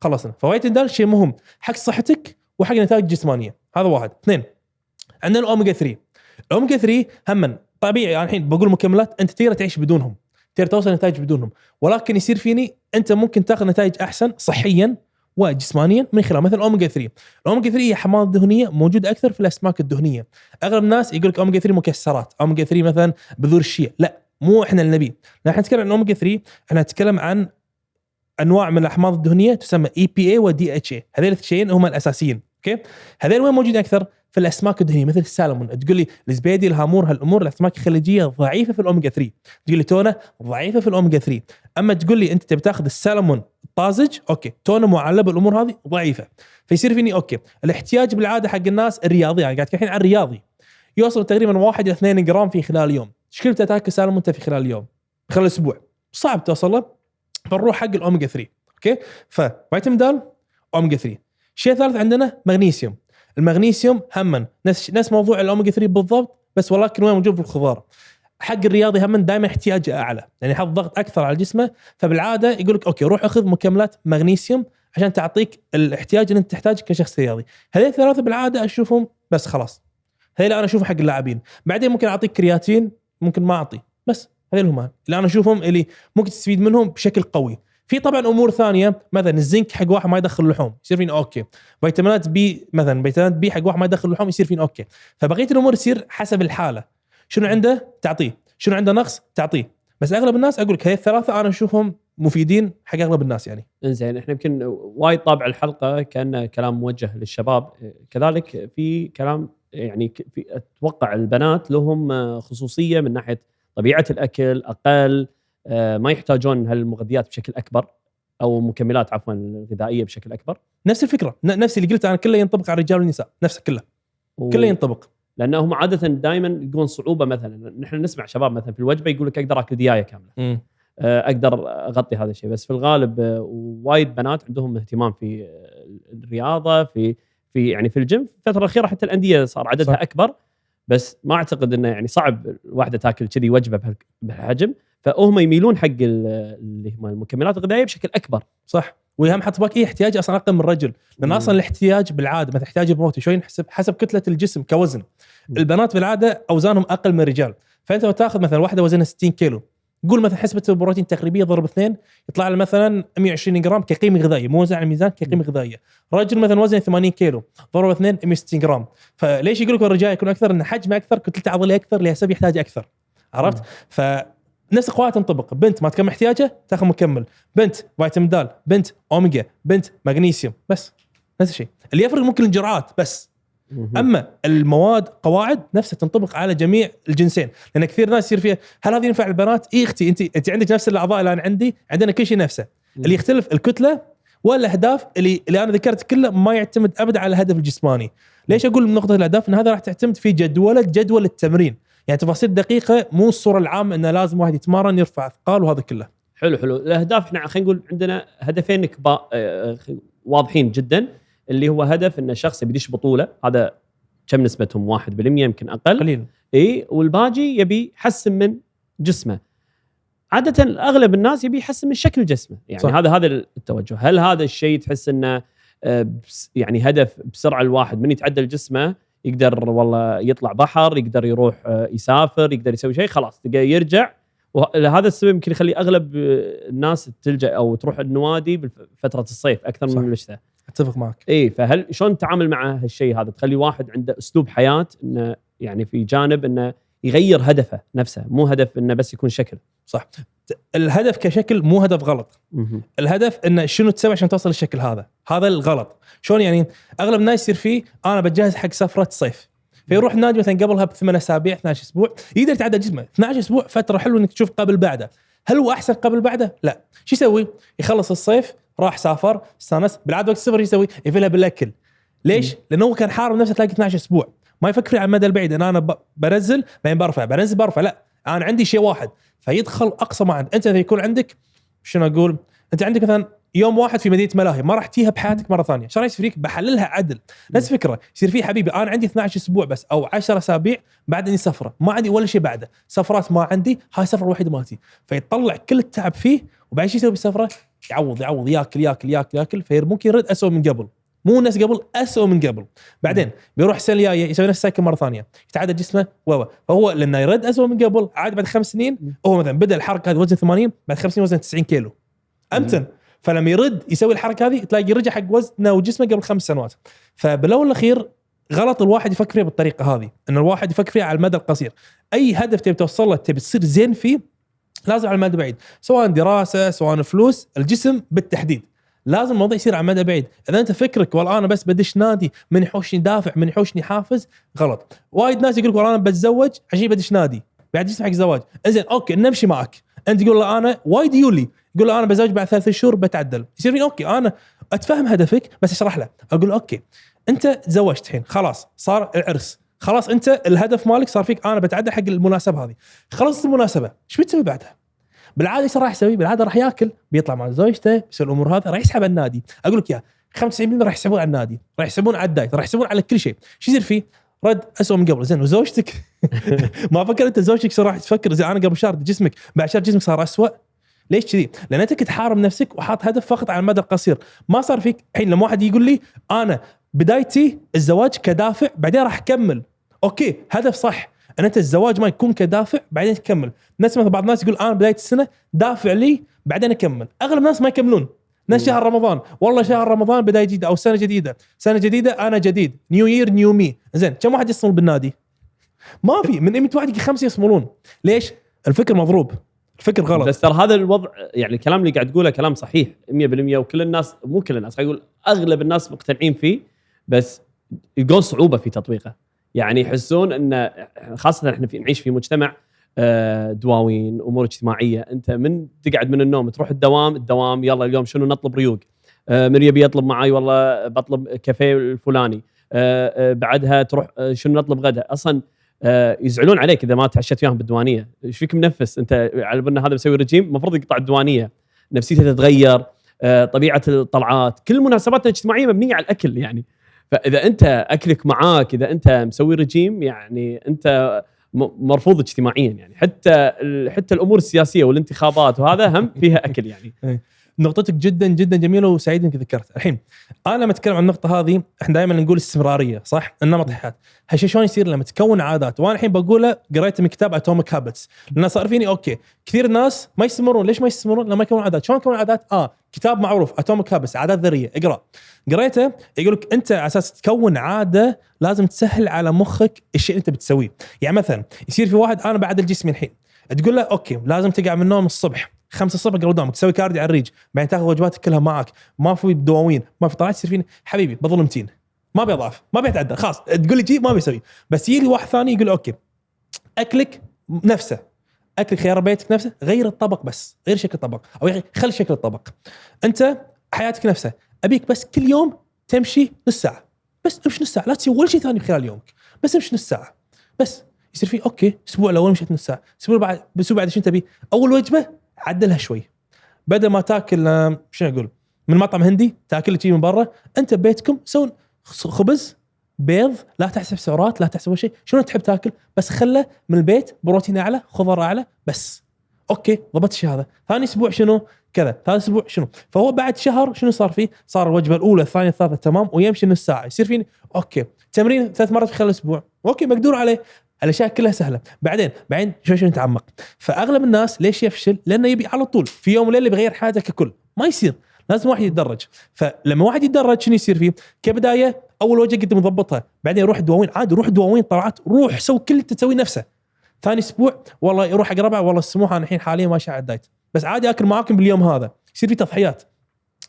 خلصنا. ففيتامين د شيء مهم حق صحتك وحق النتائج الجسمانيه. هذا واحد. اثنين، عندنا الاوميجا 3. الاوميجا 3 هم طبيعي. يعني الحين بقول مكملات انت تقدر تعيش بدونهم، تقدر توصل نتائج بدونهم، ولكن يصير فيني انت ممكن تاخذ نتائج احسن صحيا وجسمانيا من خلال مثلا اوميجا 3. الاوميجا 3 هي حماضه دهنيه موجوده اكثر في الاسماك الدهنيه. اغلب الناس يقول لك اوميجا 3 مكسرات، اوميجا 3 مثلا بذور الشيا. لا، مو احنا النبي. نحن نتكلم عن اوميجا 3، احنا نتكلم عن انواع من الاحماض الدهنيه تسمى EPA و DHA. هذول الشيئين هم الاساسيين. اوكي، هذول وين موجودين اكثر؟ في الاسماك الدهنيه مثل السالمون. تقول لي الزبيدي، الهامور، هالامور الاسماك الخليجيه ضعيفه في الاوميجا 3. تقول لي تونه ضعيفه في الاوميجا 3. اما تقول لي انت تبي تاخذ السالمون طازج، اوكي، تونه معلبه، الامور هذه ضعيفه. فيصير فيني اوكي الاحتياج بالعاده حق الناس الرياضي، يعني قاعد الحين عن الرياضي، يوصل تقريبا 1 إلى 2 جرام في خلال اليوم. ايش كثر تاكل سالمون انت في خلال اليوم، خلال الاسبوع؟ صعب توصل له. فنروح حق الاوميجا 3. اوكي، ففيتامين د اوميجا 3. شيء ثالث عندنا مغنيسيوم. المغنيسيوم هم نفس موضوع الاوميجا 3 بالضبط، بس ولكن وين موجود في الخضار. حق الرياضي هم دائما احتياجه اعلى، يعني يحط ضغط اكثر على جسمه، فبالعاده يقول لك اوكي روح اخذ مكملات مغنيسيوم عشان تعطيك الاحتياج اللي انت تحتاجه كشخص رياضي. هذول الثلاثه بالعاده اشوفهم بس خلاص، هذول انا اشوفهم حق اللاعبين. بعدين ممكن اعطيك كرياتين، ممكن ما اعطي، بس هذول هم اللي انا اشوفهم اللي ممكن تستفيد منهم بشكل قوي. في طبعا امور ثانيه، مثلا الزنك حق واحد ما يدخل اللحوم يصير فين اوكي، فيتامينات بي مثلا فيتامينات بي حق واحد ما يدخل اللحوم يصير فين اوكي. فبقيه الامور يصير حسب الحاله، شنو عنده تعطيه، شنو عنده نقص تعطيه. بس اغلب الناس اقول لك هذه الثلاثه انا اشوفهم مفيدين حق اغلب الناس يعني. انزين، احنا يمكن وايد طابع الحلقه كان كلام موجه للشباب، كذلك في كلام يعني في اتوقع البنات لهم خصوصيه من ناحيه طبيعه الاكل اقل، ما يحتاجون هالمغذيات بشكل اكبر او مكملات عفوا الغذائيه بشكل اكبر. نفس الفكره، نفس اللي قلت انا، كله ينطبق على الرجال والنساء، نفسه كله ينطبق. لانهم عاده دائما يلقون صعوبه، مثلا نحن نسمع شباب مثلا في الوجبه يقول لك اقدر اكل ديايه كامله، اقدر اغطي هذا الشيء. بس في الغالب وايد بنات عندهم اهتمام في الرياضه، في يعني في الجيم. في الفتره الاخيره حتى الانديه صار عددها صح. اكبر، بس ما اعتقد انه يعني صعب الواحده تاكل كذي وجبه بهالحجم، فهم يميلون حق اللي هم المكملات الغذائيه بشكل اكبر. صح، وهم حط باك احتياج اصلا اقل من الرجل، لان اصلا الاحتياج بالعاده مثلا احتياج البروتين شوي نحسب حسب كتله الجسم كوزن. البنات بالعاده اوزانهم اقل من الرجال، فانت لو تاخذ مثلا واحده وزنها 60 كيلو، قول مثلا حسبه البروتين تقريبيه ضرب 2 يطلع له مثلا 120 جرام كقيمه غذائيه، مو وزن على الميزان كقيمه غذائيه. رجل مثلا وزنه 80 كيلو ضرب 2 160 جرام. فليش يقول لك الرجال يكون اكثر؟ ان حجمه اكثر، كتلته عضليه اكثر، لهسبب يحتاج اكثر. عرفت؟ فنفس القواعد تنطبق. بنت ما تكمل احتياجه تاخذ مكمل، بنت فيتامين د، بنت اوميجا، بنت مغنيسيوم، بس نفس الشيء. اللي يفرق ممكن الجرعات بس، اما المواد قواعد نفسها تنطبق على جميع الجنسين. لان كثير ناس يصير فيها هل هذه ينفع البنات؟ اي اختي، انت عندك نفس الاعضاء اللي انا عندي، عندنا كل شيء نفسه. اللي يختلف الكتله والاهداف اللي انا ذكرت كله ما يعتمد ابدا على الهدف الجسماني. ليش اقول من نقطه الاهداف؟ ان هذا راح تعتمد في جدول التمرين، يعني تفاصيل دقيقه، مو الصوره العامه انه لازم واحد يتمرن يرفع اثقال وهذا كله. حلو الاهداف. احنا خلينا نقول عندنا هدفين واضحين جدا، اللي هو هدف ان الشخص بيدش بطوله، هذا كم نسبتهم 1% يمكن اقل قليل، اي، والباقي يبي يحسن من جسمه. عاده اغلب الناس يبي يحسن من شكل جسمه، يعني صح. هذا التوجه. هل هذا الشيء تحس انه يعني هدف بسرعه الواحد من يتعدل جسمه يقدر والله يطلع بحر، يقدر يروح يسافر، يقدر يسوي شيء، خلاص تلقى يرجع؟ وهذا السبب يمكن يخلي اغلب الناس تلجأ او تروح النوادي بفتره الصيف اكثر من الشتاء. اتفق معك. اي، فهل شلون تتعامل مع هالشيء هذا؟ تخلي واحد عنده اسلوب حياه انه يعني في جانب انه يغير هدفه نفسه، مو هدف انه بس يكون شكل. صح، الهدف كشكل مو هدف غلط. الهدف انه شنو تسوي عشان توصل للشكل هذا الغلط. شلون يعني؟ اغلب الناس يصير فيه انا بجهز حق سفره صيف، فيروح النادي مثلا قبلها ب8 اسابيع 12 اسبوع، يقدر يتعدى جسمه 12 اسبوع، فتره حلوه انك تشوف قبل بعده. هل هو احسن قبل بعده؟ لا. شو يسوي؟ يخلص الصيف، راح سافر، استانس، بالعاده وقت السفر يسوي يفلها بالاكل. ليش؟ لانه هو كان حارب نفسه تلاقي 12 اسبوع، ما يفكر على المدى البعيد ان انا بنزل بعدين برفع، لا، انا عندي شيء واحد، فيدخل اقصى ما عندك. انت يكون عندك شنو اقول، انت عندك مثلا يوم واحد في مدينه ملاهي ما راح تيها بحياتك مره ثانيه، شو راح يصير فيك؟ بحللها عدل. نفس فكره يصير فيه حبيبي انا عندي 12 اسبوع بس او 10 اسابيع بعد اني سفره، ما عندي ولا شيء بعده، سفرات ما عندي، هاي السفره الوحيده مالتي، فيطلع كل التعب فيه، وبعد شو يسوي بالسفره؟ يعوض ياكل، ممكن يرد اسوء من قبل، مو الناس قبل، اسوء من قبل. بعدين بيروح السنه الجايه يسوي نفس السايكل مره ثانيه، يتعدى جسمه فهو لانه يرد اسوء من قبل، عاد بعد 5 سنين هو مثلا بدا الحركه هذه وزن 80، بعد 5 سنين وزن 90 كيلو امتن. فلما يرد يسوي الحركه هذه تلاقي يرجع حق وزنه وجسمه قبل 5 سنوات. فبالاول الاخير غلط الواحد يفكر فيها بالطريقه هذه، ان الواحد يفكر فيها على المدى القصير. اي هدف تبي توصل له، تبي تصير زين فيه، لازم على المدى البعيد، سواء دراسه سواء فلوس، الجسم بالتحديد لازم الموضوع يصير على مدى بعيد. اذا انت فكرك والله انا بس بدش نادي من يحوشني دافع من يحوشني حافز، غلط. وايد ناس يقول لك والله انا بتزوج عشان بدش نادي بعد جسم حق زواج. انزين اوكي نمشي معك، انت تقول له انا وايد يولي يقول له انا بزوج بعد 3 شهور بتعدل، يصير فين اوكي انا اتفهم هدفك بس اشرح له، اقول اوكي انت تزوجت الحين خلاص صار العرس، خلاص انت الهدف مالك صار فيك انا بتعدل حق المناسبه هذه، خلصت المناسبه ايش بتسوي بعدها؟ بالعاده ايش راح يسوي؟ بالعاده راح ياكل، بيطلع مع زوجته، بيسوي الامور هذا، راح يسحب على النادي. اقول لك يا 95% راح يسحبون على النادي، راح يسحبون على الدايت، راح يسحبون على كل شيء. شو يصير فيه؟ رد اسوء من قبل. زين وزوجتك ما فكر انت زوجتك شو راح تفكر؟ زي انا قبل شهر جسمك، بعد شهر جسمك صار اسوء. ليش كذي؟ لان انت كنت حارم نفسك وحاط هدف فقط على المدى القصير، ما صار فيك. الحين لما واحد يقول لي انا بدايتي الزواج كدافع بعدين راح اكمل، اوكي هدف صح ان انت الزواج ما يكون كدافع بعدين تكمل. ناس مثل بعض الناس يقول انا بدايه السنه دافع لي بعدين اكمل، اغلب الناس ما يكملون. ناس شهر رمضان، والله شهر رمضان بدايه جديده او سنه جديده، سنه جديده انا جديد، نيو يير نيو مي. زين كم واحد يصمل بالنادي؟ ما في. من 100 واحد يجي 5 يصملون. ليش؟ الفكر مضروب، الفكر غلط. بس ترى هذا الوضع، يعني الكلام اللي قاعد تقوله كلام صحيح 100%، وكل الناس، مو كل الناس، يقول اغلب الناس مقتنعين فيه، بس يلقون صعوبه في تطبيقه. يعني يحسون ان خاصه احنا نعيش في مجتمع دواوين، امور اجتماعيه. انت من تقعد من النوم تروح الدوام، يلا اليوم شنو نطلب ريوق، من يبي يطلب معاي والله بطلب كافيه الفلاني، بعدها تروح شنو نطلب غدا. اصلا يزعلون عليك اذا ما تعشت وياهم بالديوانيه. ايش فيك منفس انت على بالنا هذا مسوي رجيم؟ المفروض يقطع الديوانيه، نفسيته تتغير، طبيعه الطلعات، كل مناسباتنا الاجتماعيه مبنيه على الاكل يعني. فاذا انت اكلك معاك، اذا انت مسوي رجيم، يعني انت مرفوض اجتماعيا يعني. حتى الامور السياسيه والانتخابات وهذا هم فيها اكل يعني. نقطتك جدا جدا جميله وسعيد انك ذكرت. الحين انا لما اتكلم عن النقطه هذه، احنا دائما نقول استمراريه، صح؟ النمط الحياه. هالشيء شلون يصير؟ لما تكون عادات. وانا الحين بقوله قريت من كتاب اتوميك هابتس، لان صار فيني اوكي كثير الناس ما يستمرون. ليش ما يستمرون؟ لما يكون عادات. شلون يكون عادات؟ كتاب معروف اتوميك هابتس، عادات ذريه، قريته يقول لك انت على اساس تكون عاده لازم تسهل على مخك الشيء اللي انت بتسويه. يعني مثلا يصير في واحد انا بعدل جسمي الحين، تقول له اوكي لازم تقعد من النوم الصبح 5 الصبح قدامك تسوي كارديو على الريج، بعدين تاخذ وجباتك كلها معك، ما في دواوين، ما في طلعات. يصير فيني حبيبي بظل 200، ما بيضعف، ما بيتعدى، خلاص تقول لي جي ما بيسوي. بس يجي واحد ثاني يقول اوكي اكلك نفسه، اكلك خيار بيتك نفسه، غير الطبق بس، غير شكل الطبق، او خل شكل الطبق. انت حياتك نفسه، ابيك بس كل يوم تمشي نص ساعه، بس امشي نص ساعه، لا تسوي ولا شيء ثاني خلال يومك، بس امشي نص ساعه بس. يصير فيه اوكي اسبوع الاول مشيت نص ساعه، اسبوع بعد، اسبوع بعد شنو تبي؟ اول وجبه عدلها شوي، بدل ما تاكل شنو اقول من مطعم هندي تاكل شيء من برا، انت ببيتكم سوون خبز بيض، لا تحسب سعرات، لا تحسب شيء، شنو تحب تاكل بس خله من البيت، بروتين اعلى، خضار اعلى بس. اوكي ضبطت الشيء هذا. ثاني اسبوع شنو كذا، ثالث اسبوع شنو. فهو بعد شهر شنو صار فيه؟ صار الوجبه الاولى الثانيه الثالثه تمام، ويمشي نص ساعه. يصير فيني اوكي تمرين 3 مرات خلال الاسبوع، اوكي مقدور عليه، الاشياء كلها سهله. بعدين شوي نتعمق. فاغلب الناس ليش يفشل؟ لانه يبي على طول في يوم وليله بيغير حياته ككل، ما يصير. لازم واحد يتدرج. فلما واحد يتدرج شنو يصير فيه؟ كبدايه اول وجه قد مضبطها، بعدين روح دواوين عادي، روح دواوين طلعات، روح سوي كل اللي تسوي نفسه. ثاني اسبوع والله يروح حق ربع، والله السموحه انا الحين حاليا ماشي على الدايت، بس عادي اكل معاكم باليوم هذا. يصير في تضحيات.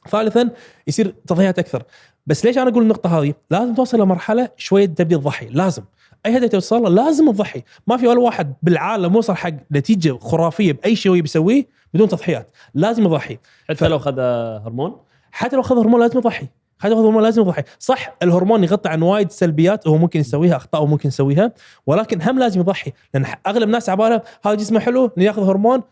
ثالثا يصير تضحيات اكثر. بس ليش انا اقول النقطه هذه؟ لازم توصل لمرحله شويه تبدي تضحي. لازم اي هدف توصل له لازم تضحي. ما في ولا واحد بالعالم وصل حق نتيجه خرافيه باي شيء هو بيسويه بدون تضحيات. لازم يضحي. حتى لو خذ هرمون، حتى لو خذ هرمون لازم يضحي. حتى لو خذ هرمون لازم يضحي. صح الهرمون يغطي عن وايد سلبيات هو ممكن يسويها، اخطاء هو ممكن يسويها، ولكن هم لازم يضحي. لان اغلب الناس عباله هذا جسمه حلو ياخذ هرمون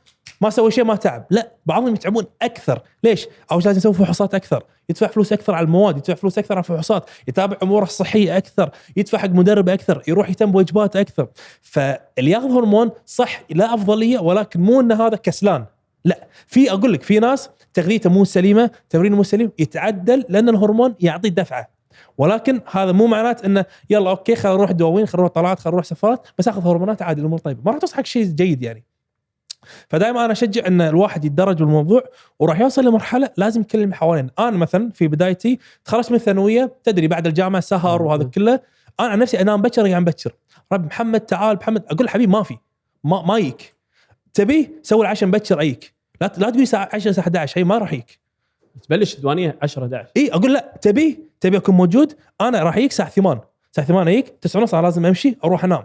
ما سوي شيء ما تعب. لا، بعضهم يتعبون اكثر. ليش؟ او لازم يسوي فحوصات اكثر، يدفع فلوس اكثر على المواد، يدفع فلوس اكثر على الفحوصات، يتابع اموره الصحيه اكثر، يدفع حق مدرب اكثر، يروح يهتم بوجباته اكثر. فاللي ياخذ هرمون صح لا افضليه، ولكن مو ان هذا كسلان. لا، في اقول لك في ناس تغذيته مو سليمه، تمرينه مو سليم، يتعدل لان الهرمون يعطي دفعه. ولكن هذا مو معناته انه يلا اوكي خلينا نروح دواوين، خلينا نروح طلعات، خلينا نروح سفرات، بس اخذ هرمونات عادي الامور طيبه، ما راح توصل حق شيء جيد يعني. فدائما انا اشجع ان الواحد يتدرج بالموضوع، وراح يوصل لمرحله لازم يكلم حوالين. انا مثلا في بدايتي تخرجت من الثانويه، تدري بعد الجامعه سهر وهذا كله، انا عن نفسي انام بكر ارجع بكر. رب محمد تعال محمد، اقول حبيبي ما في ما يك، تبي سوي العشاء بكر ايك، لا تقول الساعه 10 الساعه 11 هي ما راح يك. تبلش الديوانيه 10 11. اي اقول لا، تبي اكون موجود، انا راح يك الساعه 8 ايك 9:30 انا لازم امشي اروح انام.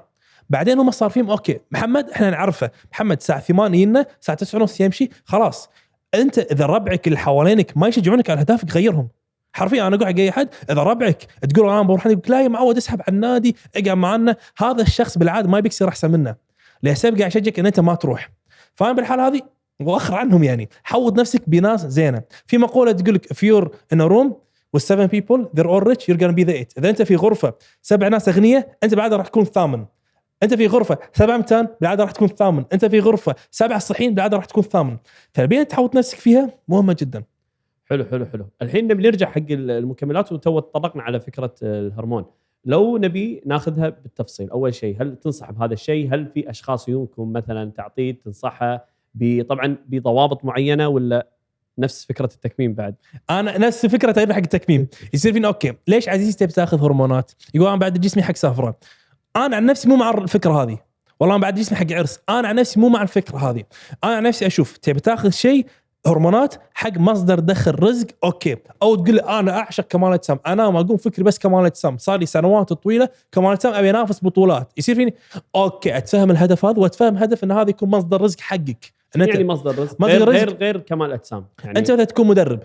بعدين هم صار فيهم اوكي محمد احنا نعرفه، محمد الساعه 8 يجينا، الساعه 9:30 يمشي، خلاص. انت اذا ربعك اللي حوالينك ما يشجعونك على اهدافك غيرهم. حرفيا انا اقول حق اي احد اذا ربعك تقول انا بروح، يقول لا يا معود اسحب على النادي اقعد معنا، هذا الشخص بالعاده ما بيكسر احسن منه، لسبب قاعد يشجعك ان انت ما تروح. فانا بالحاله هذه واخر عنهم يعني. حوط نفسك بناس زينه. في مقوله تقول لك if you're in a room with 7 people they're all rich you're gonna be the 8. اذا انت في غرفه 7 ناس اغنياء انت بعد راح تكون الثامن. انت في غرفه 7 متان بعد راح تكون الثامن. انت في غرفه 7 صحيين بعد راح تكون الثامن. فالبين تحوط نفسك فيها مهمه جدا. حلو. الحين نبي نرجع حق المكملات، وتو تطرقنا على فكره الهرمون. لو نبي ناخذها بالتفصيل، اول شيء هل تنصح بهذا الشيء؟ هل في اشخاص يمكن مثلا تعطيه تنصحها طبعا بضوابط معينه، ولا نفس فكره التكميم بعد؟ انا نفس فكره تقريبا حق التكميم. يصير فينا اوكي ليش عزيز تبي تاخذ هرمونات؟ يقول انا بعد جسمي حق سافره. انا عن نفسي مو مع الفكره هذه. والله انا بعد جسمي حق عرس. انا عن نفسي مو مع الفكره هذه. انا عن نفسي اشوف تبي تاخذ شيء هرمونات حق مصدر دخل رزق اوكي، او تقول لي انا اعشق كمال اجسام، انا ما اقوم فكري بس كمال اجسام، صار لي سنوات طويله كمال اجسام ابي انافس بطولات. يصير فيني اوكي اتفهم الهدف هذا، واتفهم هدف ان هذا يكون مصدر رزق حقك. يعني مصدر رزق غير كمال اجسام. يعني انت مثلا تكون مدرب،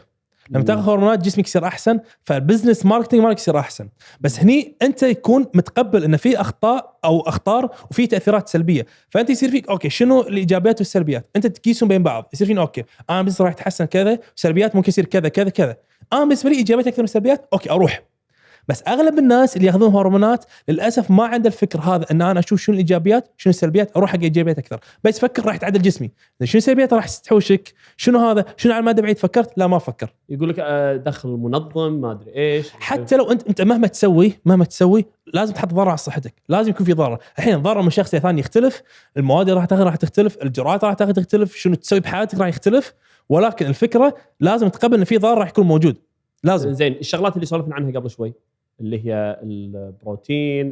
لما تاخذ هرمونات جسمك يصير احسن، فالبزنس ماركتينج مالك يصير احسن. بس هني انت يكون متقبل ان في اخطاء او اخطار وفي تاثيرات سلبيه، فانت يصير فيك اوكي شنو الايجابيات والسلبيات، انت تقيسهم بين بعض. يصير فينا اوكي انا بس راح يتحسن كذا، سلبيات ممكن يصير كذا كذا كذا. انا بالنسبه لي ايجابيات اكثر من سلبيات، اوكي اروح. بس اغلب الناس اللي ياخذون هرمونات للاسف ما عنده الفكر هذا، ان انا اشوف شنو الايجابيات شنو السلبيات اروح حق ايجابيات اكثر. بس فكر راح تعدل جسمي، شنو السلبيات راح تحوشك، شنو هذا شنو على المدى بعيد. فكرت لا ما فكر. يقول لك دخل منظم ما ادري ايش. حتى لو انت مهما تسوي لازم تحط ضرر على صحتك، لازم يكون في ضرر. الحين ضرر من شخص ثاني يختلف، المواد اللي راح تاخذ راح تختلف، الجرعات راح تاخذ تختلف، شنو تسوي بحياتك راح يختلف. ولكن الفكره لازم تقبل ان في ضرر راح يكون موجود. لازم. زين الشغلات اللي سولفنا عنها قبل شوي اللي هي البروتين،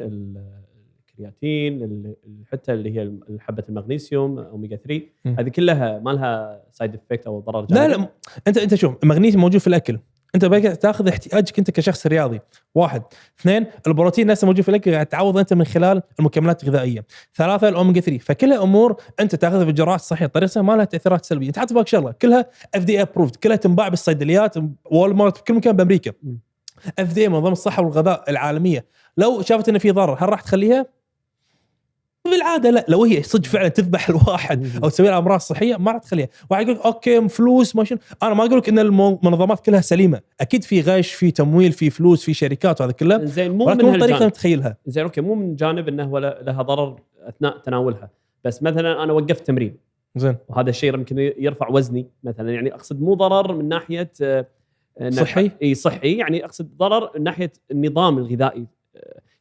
الكرياتين، حتى اللي هي حبه المغنيسيوم اوميجا 3، هذه كلها ما لها سايد افكت او ضرر جانبي؟ لا انت شوف، المغنيسيوم موجود في الاكل، انت بقى تاخذ احتياجك انت كشخص رياضي. 1 2 البروتين نفسه موجود في الاكل قاعد تعوض انت من خلال المكملات الغذائيه. 3 الاوميجا 3. فكلها امور انت تاخذها بالجرعات الصحيحه بطريقه ما لها تاثيرات سلبيه. انت حاط في بالك شغله كلها FDA ابروفد، كلها تنباع بالصيدليات وولمارت في كل مكان بامريكا. FDA منظمه الصحه والغذاء العالميه لو شافت ان في ضرر هل راح تخليها؟ بالعاده لا. لو هي صدق فعلا تذبح الواحد او تسوي له امراض صحيه ما راح تخليها. واحد يقول اوكي فلوس ما شنو. انا ما اقول لك ان المنظمات كلها سليمه، اكيد في غش، في تمويل، في فلوس، في شركات وهذا كله. زين مو من طريقه نتخيلها. زين اوكي مو من جانب انه ولا لها ضرر اثناء تناولها. بس مثلا انا وقفت تمرين زين وهذا الشيء يمكن يرفع وزني مثلا، يعني اقصد مو ضرر من ناحيه صحي. اي صحي، يعني اقصد ضرر من ناحيه النظام الغذائي.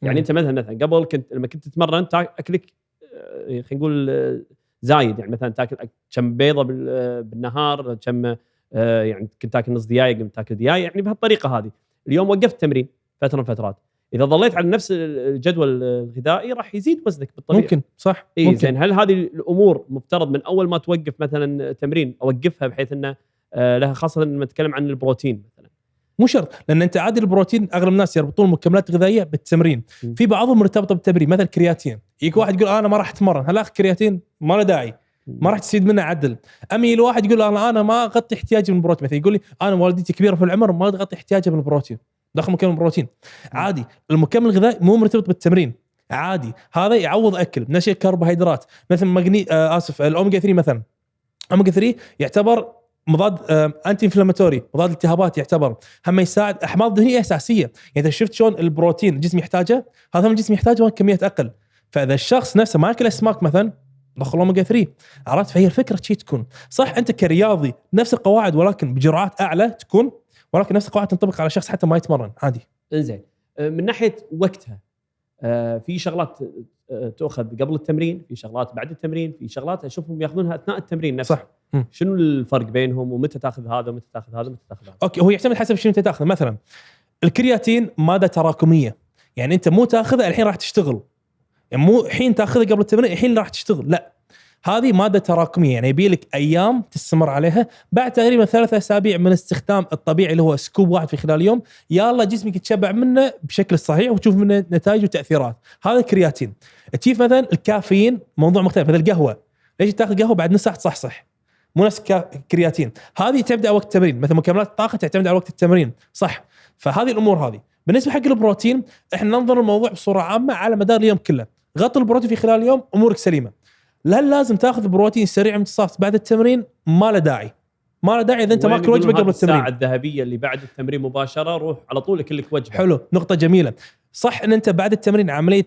يعني انت مثلا قبل لما كنت تتمرن اكلك خلينا نقول زايد، يعني مثلا تاكل كم بيضه بالنهار، كم يعني كنت تاكل نص دقائق كنت تاكل دقائق، يعني بهالطريقه هذه. اليوم وقفت تمرين فتره من فترات، اذا ظليت على نفس الجدول الغذائي راح يزيد وزنك بالطبيعه. ممكن صح. اي زين هل هذه الامور مفترض من اول ما توقف مثلا تمرين اوقفها بحيث انه لها، خاصه لما نتكلم عن البروتين مثلا؟ مو شرط، لان انت عادي البروتين اغلب الناس يربطون المكملات الغذائيه بالتمرين. في بعضهم مرتبطه بالتمرين، مثلا الكرياتين. يجيك واحد يقول انا ما راح اتمرن، هل اخذ كرياتين ما له داعي، ما راح تستفيد منه عدل. امي الواحد يقول انا ما اغطي احتياجي من البروتين، مثلا يقول لي انا والدتي كبيره في العمر ما تغطي احتياجها من البروتين، دخل مكمل بروتين. عادي المكمل الغذائي مو مرتبط بالتمرين، عادي هذا يعوض اكل. نفس الشيء كربوهيدرات مثل الاوميجا 3 مثلا. اوميجا 3 يعتبر مضاد انتي انفلاماتوري، مضاد التهابات، يعتبر هم يساعد احماض دهنيه اساسيه. يعني اذا شفت شلون البروتين الجسم يحتاجه، هذا هم الجسم يحتاجه كميات اقل. فاذا الشخص نفسه ما ياكل اسماك مثلا دخل اوميجا 3، عرفت؟ فهي الفكره شيء تكون صح انت كرياضي نفس القواعد ولكن بجرعات اعلى تكون، ولكن نفس القواعد تنطبق على شخص حتى ما يتمرن عادي. انزين من ناحيه وقتها في شغلات تؤخذ قبل التمرين، في شغلات بعد التمرين، في شغلات اشوفهم ياخذونها اثناء التمرين نفسه. صح. شنو الفرق بينهم ومتى تاخذ هذا ومتى تاخذ هذا ومتى تاخذ هذا؟ اوكي هو يعتمد حسب شنو انت تاخذه. مثلا الكرياتين ماده تراكميه، يعني انت مو تاخذه الحين راح تشتغل، يعني مو الحين تاخذه قبل التمرين الحين راح تشتغل، لا هذه ماده تراكميه، يعني يبي لك ايام تستمر عليها. بعد تقريبا 3 أسابيع من استخدام الطبيعي اللي هو سكوب واحد في خلال يوم، يلا جسمك يتشبع منه بشكل صحيح وتشوف منه نتائج وتاثيرات. هذا الكرياتين. تشوف مثلا الكافيين موضوع مختلف، مثل القهوه، ليش تاخذ قهوه بعد نص ساعه تصحصح؟ مو نفس الكرياتين. هذه تعتمد على وقت التمرين، مثل مكملات الطاقه تعتمد على وقت التمرين، صح؟ فهذه الامور هذه. بالنسبه حق البروتين احنا ننظر الموضوع بصوره عامه على مدار اليوم كله. غطي البروتين في خلال اليوم امورك سليمه. لا لازم تاخذ بروتين سريع امتصاص بعد التمرين، ما له داعي اذا انت ماكل وجبه قبل التمرين. الساعه الذهبيه اللي بعد التمرين مباشره روح على طول لك وجبه. حلو، نقطه جميله. صح ان انت بعد التمرين عمليه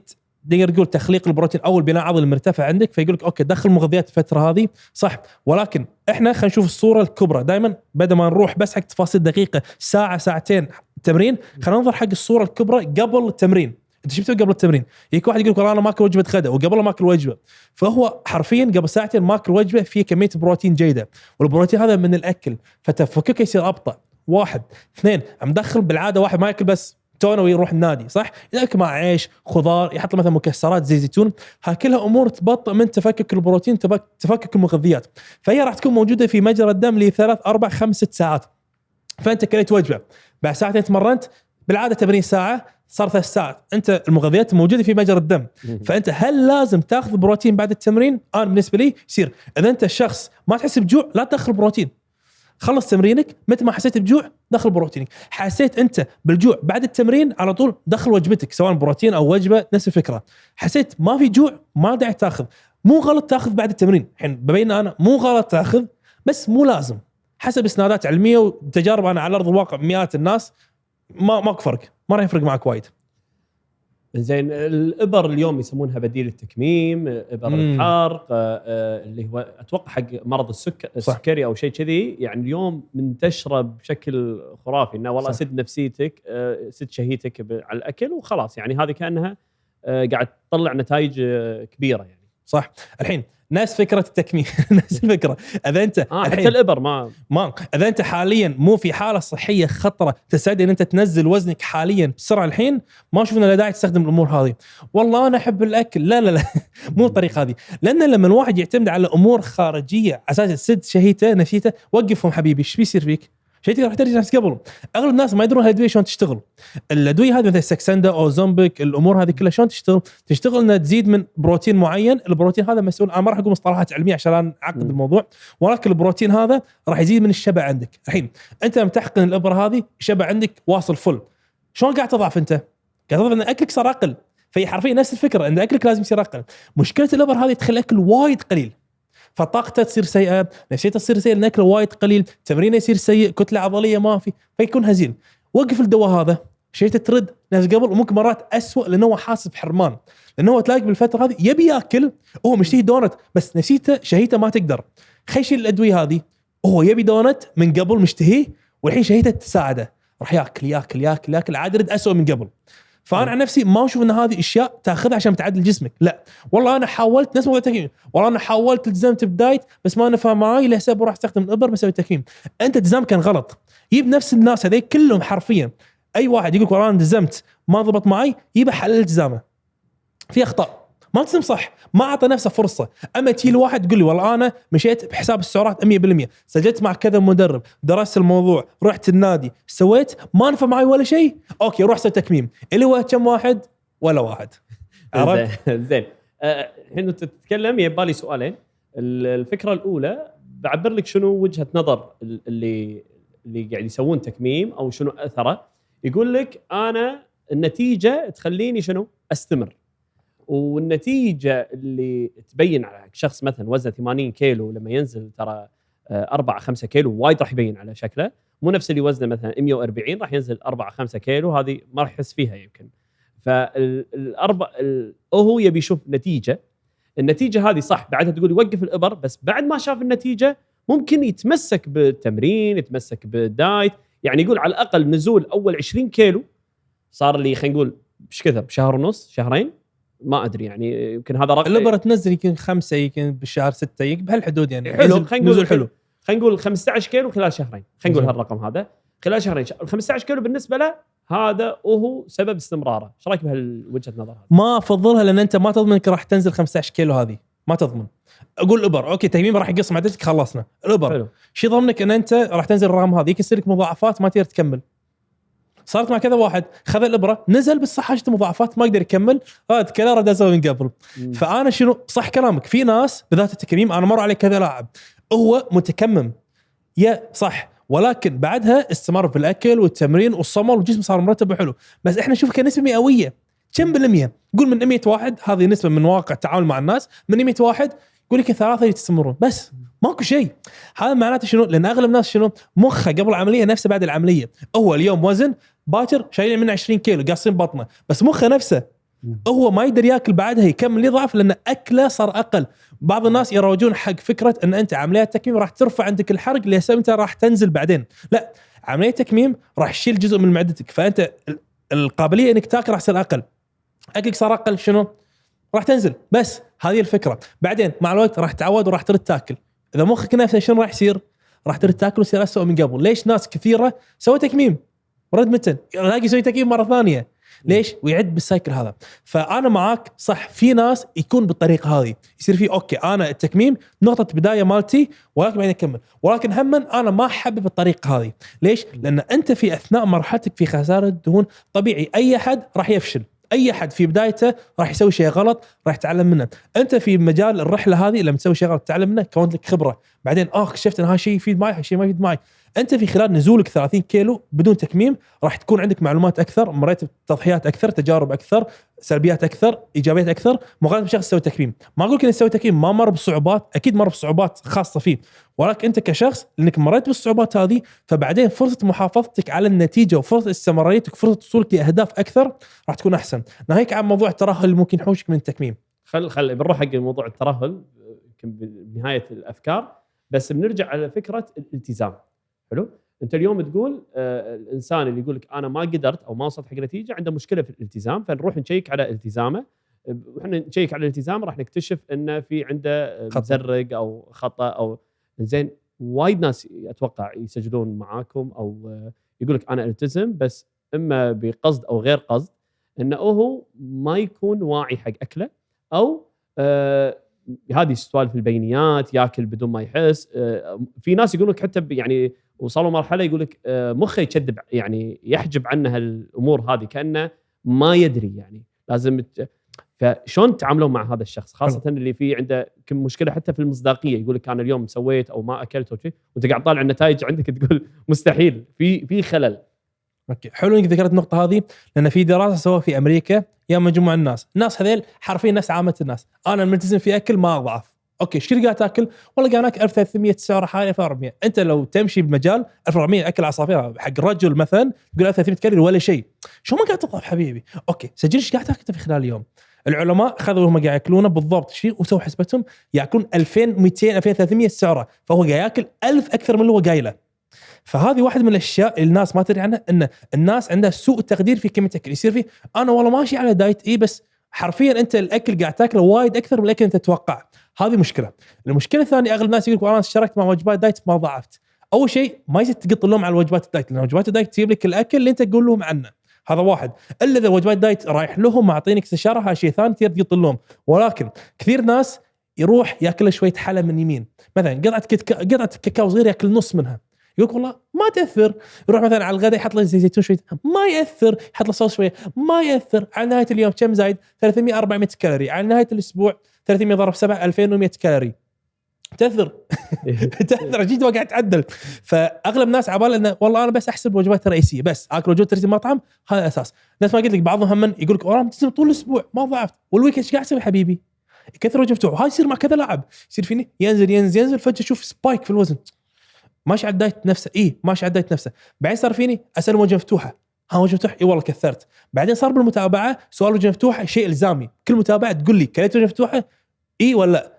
تقدر تقول تخليق البروتين او البناء العضلي المرتفع عندك، فيقول لك اوكي دخل مغذيات الفتره هذه صح، ولكن احنا خلينا نشوف الصوره الكبرى دائما بدل ما نروح بس حق تفاصيل دقيقه ساعه ساعتين تمرين. خلينا ننظر حق الصوره الكبرى قبل التمرين. انت شو بتسوي قبل التمرين؟ يجيك واحد يقول لك والله انا ماكل وجبه غداء وقبل ما اكل وجبه، فهو حرفيا قبل ساعتين ماكل وجبه فيها كميه بروتين جيده، والبروتين هذا من الاكل فتفككه يصير ابطا. 1 2 مدخل بالعاده واحد ما ياكل بس تونه ويروح النادي صح، ياكل مع عيش خضار، يحط له مثلا مكسرات زي زيتون، هاي كلها امور تبطئ من تفكك البروتين تفكك المغذيات، فهي راح تكون موجوده في مجرى الدم ل 3 4 5 6 ساعات. فانت كليت وجبه بعد ساعتين تمرنت، بالعاده تمرين ساعه صار 3 ساعات، انت المغذيات موجوده في مجرى الدم، فانت هل لازم تاخذ بروتين بعد التمرين؟ انا بالنسبه لي يصير اذا انت الشخص ما تحس بجوع لا تدخل بروتين، خلص تمرينك متى ما حسيت بجوع دخل بروتينك، حسيت انت بالجوع بعد التمرين على طول دخل وجبتك سواء بروتين او وجبه نفس الفكره، حسيت ما في جوع ما داعي تاخذ. مو غلط تاخذ بعد التمرين، الحين ببين انا مو غلط تاخذ بس مو لازم، حسب اسنادات علميه وتجارب انا على ارض الواقع مئات الناس ماكو فرق، ما راح يفرق معك وايد. زين الابر اليوم يسمونها بديل التكميم، ابر الحرق اللي هو اتوقع حق مرض السكري او شيء كذي، يعني اليوم منتشره بشكل خرافي انه والله سد نفسيتك سد شهيتك على الاكل وخلاص، يعني هذه كانها قاعد تطلع نتائج كبيره يعني. صح. الحين ناس فكره التكميم نفس الفكره، اذا انت حتى الابر ما اذا انت حاليا مو في حاله صحيه خطره تساعد ان انت تنزل وزنك حاليا بسرعه الحين، ما اشوفنا لا داعي تستخدم الامور هذه. والله انا احب الاكل، لا مو الطريقه هذه، لان لما الواحد يعتمد على امور خارجيه على اساس تسد شهيته نفسيته، وقفهم حبيبي، ايش بيصير فيك؟ شيء راح ترجع نفس قبل. اغلب الناس ما يدرون هالادويه شلون تشتغل. الادويه هذه مثل سكسندا او زومبك، الامور هذه كلها شلون تشتغل انها تزيد من بروتين معين، البروتين هذا مسؤول، انا ما راح اقول مصطلحات علميه عشان اعقد الموضوع، ولكن البروتين هذا راح يزيد من الشبع عندك. الحين انت لما تحقن الابره هذه الشبع عندك واصل فل، شلون قاعد تضعف؟ انت قاعد تضعف ان اكلك صار اقل، فهي حرفيا نفس الفكره ان اكلك لازم يصير اقل. مشكله الابر هذه تخلي الاكل وايد قليل، فطاقته تصير سيئه، نفسيته تصير سيئه، الاكل وايد قليل، تمرينه يصير سيء، كتله عضليه ما في، فيكون هزيل. وقف الدواء هذا، شيته ترد نفس قبل، وممكن مرات أسوأ لانه هو حاسس بحرمان، لانه هو تلاقي بالفتره هذه يبي ياكل، هو مشتهي دونت بس نفسيته شهيته ما تقدر، خيشيل الادويه هذه، هو يبي دونت من قبل مشتهي، والحين شهيته تساعده، راح ياكل عاد يرد أسوأ من قبل. فانا عن نفسي ما اشوف ان هذه اشياء تاخذها عشان تعدل جسمك، لا والله انا حاولت نفس موضوع التكميم، والله انا حاولت التزمت بدايت بس ما نفع معي لحساب راح استخدم الابر بسوي تكميم. انت التزامك كان غلط. يجيب نفس الناس هذول كلهم حرفيا، اي واحد يقول والله انا التزمت ما ضبط معي، يبى حل التزامه في اخطاء، ما التزم صح، ما اعطى نفسه فرصه. اما تي الواحد تقول لي والله انا مشيت بحساب السعرات 100%، سجلت مع كذا مدرب، درست الموضوع، رحت النادي، سويت، ما نفع معي ولا شيء، اوكي روح سوي تكميم، اللي هو كم واحد ولا واحد. عرفت؟ زين الحين انت تتكلم يبالي سؤالين. الفكره الاولى بعبر لك شنو وجهه نظر اللي قاعد يسوون تكميم او شنو اثره. يقول لك انا النتيجه تخليني شنو استمر، والنتيجه اللي تبين على شخص مثلا وزنه 80 كيلو لما ينزل ترى 4-5 كيلو وايد راح يبين على شكله، مو نفس اللي وزنه مثلا 140 راح ينزل 4-5 كيلو، هذه ما راح يحس فيها يمكن. هو يبي يشوف نتيجه، النتيجه هذه صح بعدها تقول يوقف الابر، بس بعد ما شاف النتيجه ممكن يتمسك بالتمرين، يتمسك بالدايت، يعني يقول على الاقل نزول اول 20 كيلو صار لي خلينا نقول ايش كذا بشهر ونص شهرين، ما ادري يعني يمكن هذا رقم. الابره تنزل يمكن 5 يمكن بالشهر 6 بهالحدود يعني حلو. خلينا نقول 15 كيلو خلال شهرين، خلينا نقول هالرقم هذا خلال شهرين. 15 كيلو بالنسبه له هذا وهو سبب استمراره. ايش رايك بهالوجهه نظر هذه؟ ما افضلها لان انت ما تضمن انك راح تنزل 15 كيلو، هذه ما تضمن. اقول الابر اوكي تكميم راح يقص معدتك، خلصنا الابر، شي ضمنك ان انت راح تنزل الرقم هذا، يمكن يصير لك مضاعفات ما تقدر تكمل. صارت مع كذا واحد خذ الابره نزل بس صح حاجته مضاعفات ما يقدر يكمل، هذا كلام رد من قبل. فانا شنو صح كلامك، في ناس بذات التكميم انا مر عليه كذا لاعب هو متكمم يا صح، ولكن بعدها استمر في الاكل والتمرين والصمل والجسم صار مرتب وحلو، بس احنا نشوف كنسبه مئويه كم بالمية، قول من 100 واحد، هذه نسبه من واقع التعامل مع الناس، من 100 واحد يقول لك 3 يستمرون بس ماكو شيء. هذا معناته شنو؟ لان اغلب الناس شنو مخه قبل العمليه نفسه بعد العمليه. هو اليوم وزن باكر شايلين منه 20 كيلو قاصين بطنه، بس مخه نفسه هو ما يقدر ياكل بعدها يكمل يضعف لان اكله صار اقل. بعض الناس يروجون حق فكره ان انت عمليات تكميم راح ترفع عندك الحرق ليس انت راح تنزل بعدين. لا، عمليه تكميم راح تشيل جزء من معدتك، فانت القابليه انك تاكل راح تصير اقل. اكلك صار اقل شنو راح تنزل. بس هذه الفكره. بعدين مع الوقت راح تعود وراح ترد تاكل. اذا مخك نفسه شنو راح يصير؟ راح ترد تاكل ويصير اسوء من قبل. ليش ناس كثيره سووا تكميم ورد متن يلاقي يسوي تكميم مره ثانيه؟ ليش؟ ويعد بالسايكل هذا. فانا معاك صح، في ناس يكون بالطريقه هذه يصير في اوكي انا التكميم نقطه بدايه مالتي ولكن بعدين اكمل، ولكن هم انا ما احبب الطريقه هذه. ليش؟ لان انت في اثناء مرحلتك في خساره الدهون طبيعي اي احد راح يفشل، اي احد في بدايته راح يسوي شيء غلط راح يتعلم منه. انت في مجال الرحله هذه لما تسوي شيء غلط تتعلم منه، كونت لك خبره، بعدين اكتشفت ان هذا الشيء يفيد معي هالشيء ما يفيد معي. انت في خلال نزولك 30 كيلو بدون تكميم راح تكون عندك معلومات اكثر، مريت بتضحيات اكثر، تجارب اكثر، سلبيات اكثر، ايجابيات اكثر، مقارنه بشخص يسوي تكميم. ما اقول لك انه يسوي تكميم ما مر بصعوبات، اكيد مر بصعوبات خاصه فيه، ولكن انت كشخص لانك مريت بالصعوبات هذه فبعدين فرصه محافظتك على النتيجه وفرصه استمراريتك وفرصه وصولك لاهداف اكثر راح تكون احسن. ناهيك عن موضوع الترهل اللي ممكن يحوشك من التكميم. خل بنروح حق موضوع الترهل يمكن بنهايه الافكار، بس بنرجع على فكره الالتزام. حلو، انت اليوم تقول الانسان اللي يقول لك انا ما قدرت او ما وصلت حق نتيجه عنده مشكله في الالتزام، فنروح نشيك على التزامه. واحنا نشيك على الالتزام راح نكتشف انه في عنده مزرق او خطا او زين. وايد ناس اتوقع يسجلون معاكم او يقول لك انا التزم بس اما بقصد او غير قصد، انه هو ما يكون واعي حق اكله، او هذه سوالف البينيات ياكل بدون ما يحس. في ناس يقول لك حتى يعني وصلوا مرحله يقول لك مخه يكذب، يعني يحجب عنه الامور هذه كانه ما يدري، يعني لازم فشلون تتعاملون مع هذا الشخص خاصه اللي فيه عنده كم مشكله حتى في المصداقيه؟ يقول لك انا اليوم سويت او ما اكلت او شيء وانت قاعد طالع النتائج عندك تقول مستحيل، في خلل. اوكي، حلو انك ذكرت النقطه هذه، لان في دراسه سووها في امريكا يا مجموعه الناس هذيل حرفيا نفس عامه الناس. انا ملتزم في اكل ما اضعف. اوكي، ايش قاعد تاكل؟ والله قاعد اكل 1300 سعره حاليا 1400. انت لو تمشي بالمجال 1400 اكل عصافير حق الرجل مثلا تقول 1300 كالوري ولا شيء، شو ما قاعد تضعف حبيبي؟ اوكي، سجل ايش قاعد تاكل في خلال اليوم. العلماء خذوا هم قاعد ياكلونه بالضبط شيء وسووا حسبتهم ياكلون 2200 2300 سعره، فهو قاعد ياكل 1000 اكثر من اللي هو قايله. فهذه واحد من الاشياء الناس ما تدري عنها، ان الناس عندها سوء تقدير في كميه الاكل. يصير فيه انا والله ماشي على دايت بس حرفيا انت الاكل قاعد تاكله وايد اكثر من الاكل انت تتوقع. هذه مشكله. المشكله الثانيه اغلب الناس يقول انا اشتركت مع وجبات دايت ما ضعفت. اول شيء ما يصير تقط لهم على وجبات الدايت، لان وجبات الدايت تجيب لك الاكل اللي انت تقول لهم عنه، هذا واحد. الا اذا وجبات دايت رايح لهم معطينك استشاره هذا شيء ثاني تقدر تقط لهم. ولكن كثير ناس يروح ياكل شويه حلا من يمين، مثلا قطعه كاكاو صغير ياكل نص منها، يقول والله ما تاثر. يروح مثلا على الغداء يحط له زيتون شويه ما ياثر، يحط له صوص شويه ما ياثر. على نهايه اليوم كم زايد؟ 300 400 كالوري. على نهايه الاسبوع 300 ضرب 7 2100 كالوري. تاثر تاثر جد وقاعد تعدل. فاغلب الناس عبال انه والله انا بس احسب الوجبات الرئيسيه، بس اكل وجبات رئيسيه مطعم هذا الاساس. نفس ما قلت لك بعضهم هم يقول لك والله ملتزم طول الاسبوع ما ضعفت، والويكند ايش قاعد تسوي حبيبي؟ كثر وجبته. وهذا يصير مع كذا لاعب، يصير فيني ينزل فجاه اشوف سبايك في الوزن، ماشي على الدايت نفسه. ماشي على الدايت نفسه. بعدين صار فيني اسال وجبه مفتوحه، وجبه مفتوحه والله كثرت. بعدين صار بالمتابعه سؤال وجبه مفتوحه شيء الزامي، كل متابعه تقول لي كليت وجبه مفتوحه ولا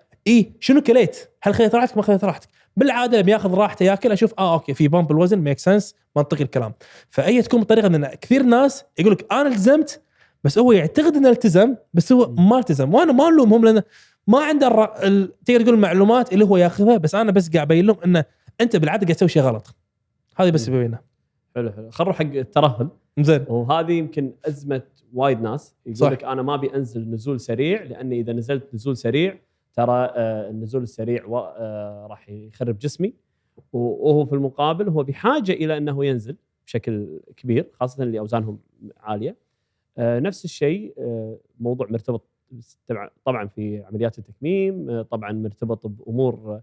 شنو كليت؟ هل خذيت راحتك ما خذيت راحتك؟ بالعاده لما ياخذ راحته ياكل اشوف اوكي في بامب الوزن ميك سنس، منطقي الكلام. فاي تكون بطريقه ان كثير ناس يقول لك انا التزمت بس هو يعتقد انه التزم بس هو ما التزم. وانا ما الومهم لانه ما عنده تقدر تقول المعلومات اللي هو ياخذها، بس انا بس قاعد ابين لهم انه انت بالعاده قاعد تسوي شيء غلط. هذه بس بينه. حلو خلينا نروح حق الترهل. زين. وهذه يمكن ازمه وايد ناس يقول لك انا ما ابي انزل نزول سريع، لاني اذا نزلت نزول سريع ترى النزول السريع راح يخرب جسمي، وهو في المقابل هو بحاجه الى انه ينزل بشكل كبير خاصه اللي اوزانهم عاليه. نفس الشيء موضوع مرتبط طبعا في عمليات التكميم، طبعا مرتبط بامور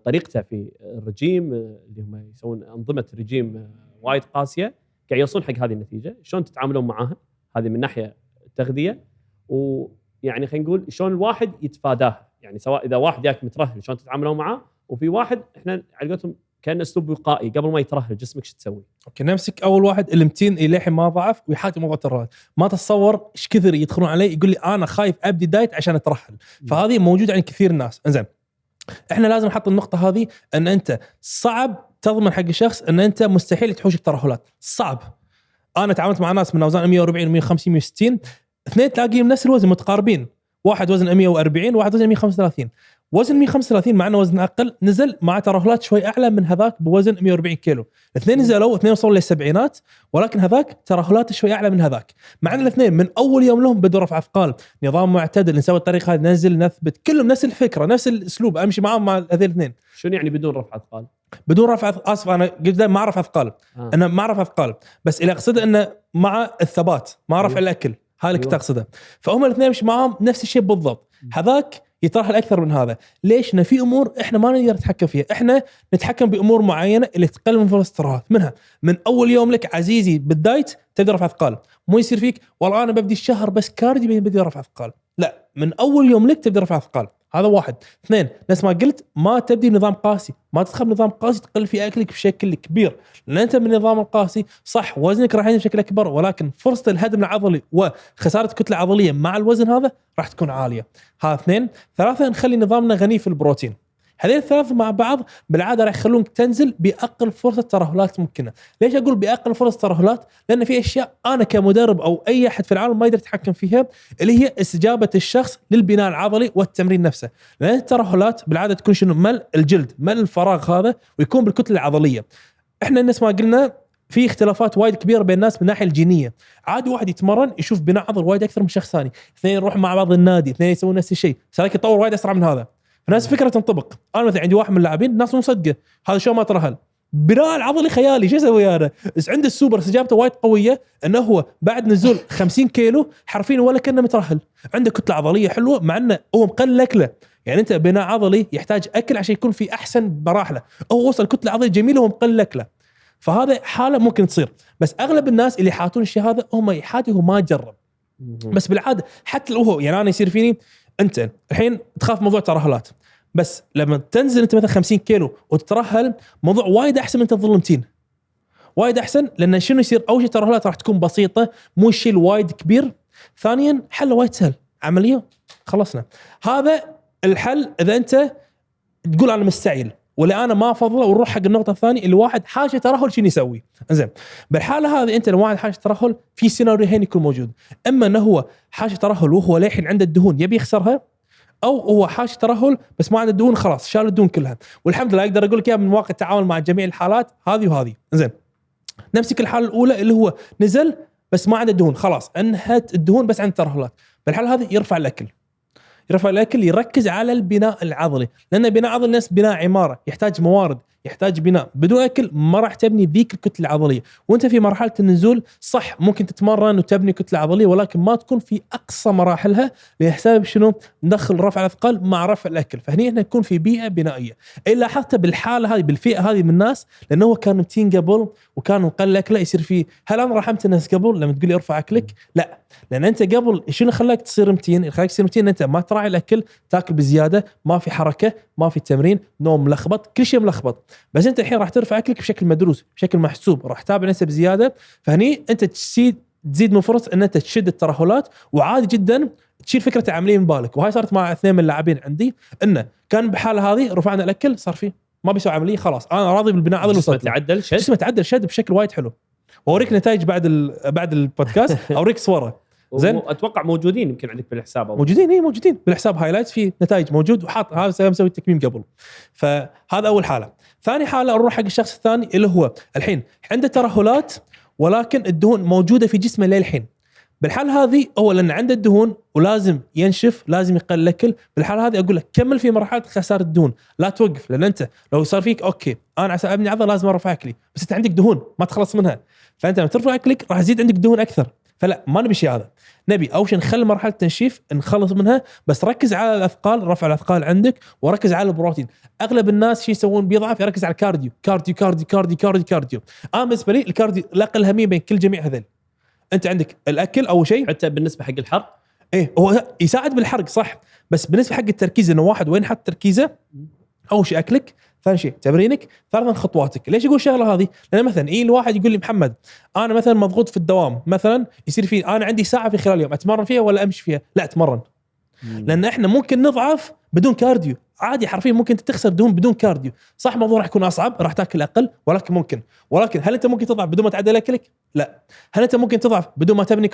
طريقته في الرجيم اللي هم يسوون انظمه رجيم وايد قاسيه قاعد يوصلون حق هذه النتيجه. شلون تتعاملون معاها؟ هذه من ناحيه التغذيه، ويعني خلينا نقول شلون الواحد يتفاداها. يعني سواء اذا واحد ياك مترهل شلون تتعاملون معاه، وفي واحد احنا على قولتهم كان اسلوب وقائي قبل ما يترهل جسمك شو تسوي. اوكي نمسك اول واحد المتين اللي للحين ما ضعف ويحاكي موضوع الترهل، ما تتصور ايش كثر يدخلون علي يقول لي انا خايف ابدي دايت عشان اترهل. فهذه موجوده عند كثير ناس. انزين احنا لازم نحط النقطه هذه ان انت صعب تضمن حق الشخص ان انت مستحيل تحوش الترهلات، صعب. انا تعاملت مع ناس من اوزان 140 150 160 اثنين تلاقيهم نفس الوزن متقاربين، واحد وزن 140 وواحد وزن 135. وزن 135 مع انه وزن اقل نزل مع ترهلات شوي اعلى من هذاك بوزن 140 كيلو. الاثنين نزلوا، اثنين وصلوا للسبعينات، ولكن هذاك ترهلات شوي اعلى من هذاك. مع ان الاثنين من اول يوم لهم بدوا رفع اثقال، نظام معتدل، نسوي الطريقه هذه، ننزل نثبت، كلهم نفس الفكره نفس الاسلوب، امشي معاهم مع هذول الاثنين. شنو يعني بدون رفع اثقال؟ بدون رفع اسف انا قلت ما اعرف اثقال. انا ما اعرف اثقال، بس اللي اقصده انه مع الثبات ما رفع الاكل، هذا اللي كنت اقصده. فهم الاثنين مش معاهم نفس الشيء بالضبط. هذاك يترهل اكثر من هذا. ليش؟ إن في امور احنا ما نقدر نتحكم فيها، احنا نتحكم بامور معينه اللي تقلل من فرص الترهل. منها من اول يوم لك عزيزي بالدايت تبدا رفع اثقال، مو يصير فيك والله انا ببدي الشهر بس كارديو بدي رفع اثقال، لا، من اول يوم لك تبدا رفع اثقال. هذا واحد. اثنين، نفس ما قلت ما تبدي نظام قاسي، ما تدخل نظام قاسي تقل في اكلك بشكل كبير، لان انت من النظام القاسي صح وزنك راح ينزل بشكل اكبر، ولكن فرصه الهدم العضلي وخساره كتله عضليه مع الوزن هذا راح تكون عاليه. هذا اثنين. ثلاثه، نخلي نظامنا غني في البروتين. هذين الثلاثه مع بعض بالعاده راح يخلونك تنزل باقل فرصه ترهلات ممكنه. ليش اقول باقل فرص ترهلات؟ لان في اشياء انا كمدرب او اي احد في العالم ما يقدر يتحكم فيها، اللي هي استجابه الشخص للبناء العضلي والتمرين نفسه. لان الترهلات بالعاده تكون شنو؟ ملء الجلد، ملء الفراغ هذا، ويكون بالكتله العضليه. احنا الناس ما قلنا في اختلافات وايد كبيره بين الناس من الناحيه الجينيه. عادي واحد يتمرن يشوف بناء عضل وايد اكثر من شخص ثاني، اثنين يروحوا مع بعض النادي، اثنين يسوون نفس الشيء، بس هذاك يتطور وايد اسرع من هذا. فناس فكره تنطبق. انا مثلا عندي واحد من اللاعبين الناس مو مصدقه هذا شو ما ترهل، بناء العضلي خيالي، شو اسوي انا؟ بس عنده السوبر استجابته وايد قويه، انه هو بعد نزول 50 كيلو حرفيا ولا كانه مترهل، عنده كتله عضليه حلوه مع انه هو مقلل اكله. يعني انت بناء عضلي يحتاج اكل عشان يكون في احسن مراحله، هو وصل كتله عضليه جميله ومقلل اكله. فهذا حاله ممكن تصير، بس اغلب الناس اللي حاطون الشيء هذا هم يحاتي هو ما جرب. بس بالعاده حتى لو هو يعني انا يصير فيني، انت الحين تخاف موضوع ترهلات، بس لما تنزل انت مثلا 50 كيلو وتترهل موضوع وايد احسن من تظل متين، وايد احسن. لان شنو يصير؟ اول شيء الترهلات راح تكون بسيطه، مو الشيء الوايد كبير. ثانيا حله وايد سهل، عمليه خلصنا. هذا الحل اذا انت تقول انا مستعجل، ولا انا ما افضله، ونروح حق النقطه الثانيه اللي واحد حاجه ترهل شنو يسوي. زين بالحاله هذه انت لو واحد حاجه ترهل في سيناريوهين يكون موجود، اما انه هو حاجه ترهل وهو للحين عنده الدهون يبي يخسرها، او هو حاجه ترهل بس ما عنده الدهون خلاص شال الدهون كلها. والحمد لله اقدر اقول لك من واقع التعامل مع جميع الحالات هذه وهذه. زين نمسك الحاله الاولى اللي هو نزل بس ما عنده الدهون، خلاص انهت الدهون بس عنده ترهلات. بالحاله هذه يرفع الاكل، يرفع الاكل، يركز على البناء العضلي، لان بناء عضلي الناس بناء عماره يحتاج موارد، يحتاج بناء. بدون اكل ما راح تبني ذيك الكتله العضليه. وانت في مرحله النزول صح ممكن تتمرن وتبني كتله عضليه، ولكن ما تكون في اقصى مراحلها لحساب شنو؟ ندخل رفع الاثقال مع رفع الاكل. فهني احنا نكون في بيئه بنائيه. الا لاحظت بالحاله هذه بالفئه هذه من الناس، لانه هو كان متين قبل وكان مقلل اكله، يصير فيه هل انا رحمت الناس قبل لما تقول لي ارفع اكلك؟ لا، لان انت قبل شنو خلاك تصير متين؟ خلاك تصير متين انت ما تراعي الاكل، تاكل بزياده، ما في حركه، ما في تمرين، نوم ملخبط، كل شيء ملخبط. بس انت الحين راح ترفع اكلك بشكل مدروس، بشكل محسوب، راح تتابع نسب زياده. فهني انت تزيد من فرص ان انت تشد الترهلات، وعادي جدا تشيل فكره عمليه من بالك. وهاي صارت مع اثنين من اللاعبين عندي، انه كان بحاله هذه رفعنا الاكل صار فيه ما بيسوي عمليه، خلاص انا راضي بالبناء العضلي، جسمه تعدل شد، جسمه تعدل شد بشكل وايد حلو. واوريك نتائج بعد البودكاست، اوريك صوره. زين اتوقع موجودين يمكن عندك بالحساب أو موجودين موجودين بالحساب، هايلايتس في نتائج موجود، وحاط هذا مسوي التكميم قبل. فهذا اول حاله. ثاني حاله نروح حق الشخص الثاني اللي هو الحين عنده ترهلات ولكن الدهون موجوده في جسمه للحين. بالحال هذه هو لان عنده الدهون ولازم ينشف، لازم يقلل اكل. بالحاله هذه اقول لك كمل في مرحله خساره الدهون، لا توقف. لان انت لو صار فيك اوكي انا عشان ابني عضله لازم ارفع اكلي، بس انت عندك دهون ما تخلص منها، فانت لما ترفع اكلك راح يزيد عندك دهون اكثر. فلا، ما نبي شيء هذا. نبي اول شيء نخلي مرحله التنشيف نخلص منها، بس ركز على الاثقال، رفع الاثقال عندك، وركز على البروتين. اغلب الناس شو يسوون؟ بيضعف يركز على الكارديو، كارديو كارديو كارديو كارديو كارديو. انا بالنسبه لي الكارديو لا اقل اهميه بين كل جميع هذول. انت عندك الاكل اول شيء، حتى بالنسبه حق الحرق. ايه هو يساعد بالحرق صح، بس بالنسبه حق التركيز انه واحد وين حط تركيزه. اول شيء اكلك، ثاني شيء تمرينك، ثالثا خطواتك. ليش اقول الشغله هذه؟ لان مثلا الواحد يقول لي محمد انا مثلا مضغوط في الدوام، مثلا يصير في انا عندي ساعه في خلال اليوم اتمرن فيها ولا امشي فيها؟ لا اتمرن. لان احنا ممكن نضعف بدون كارديو عادي، حرفيا ممكن تخسر دهون بدون كارديو. صح الموضوع راح يكون اصعب، راح تاكل اقل، ولكن هل انت ممكن تضعف بدون ما تعدل اكلك؟ لا. هل انت ممكن تضعف بدون ما تبني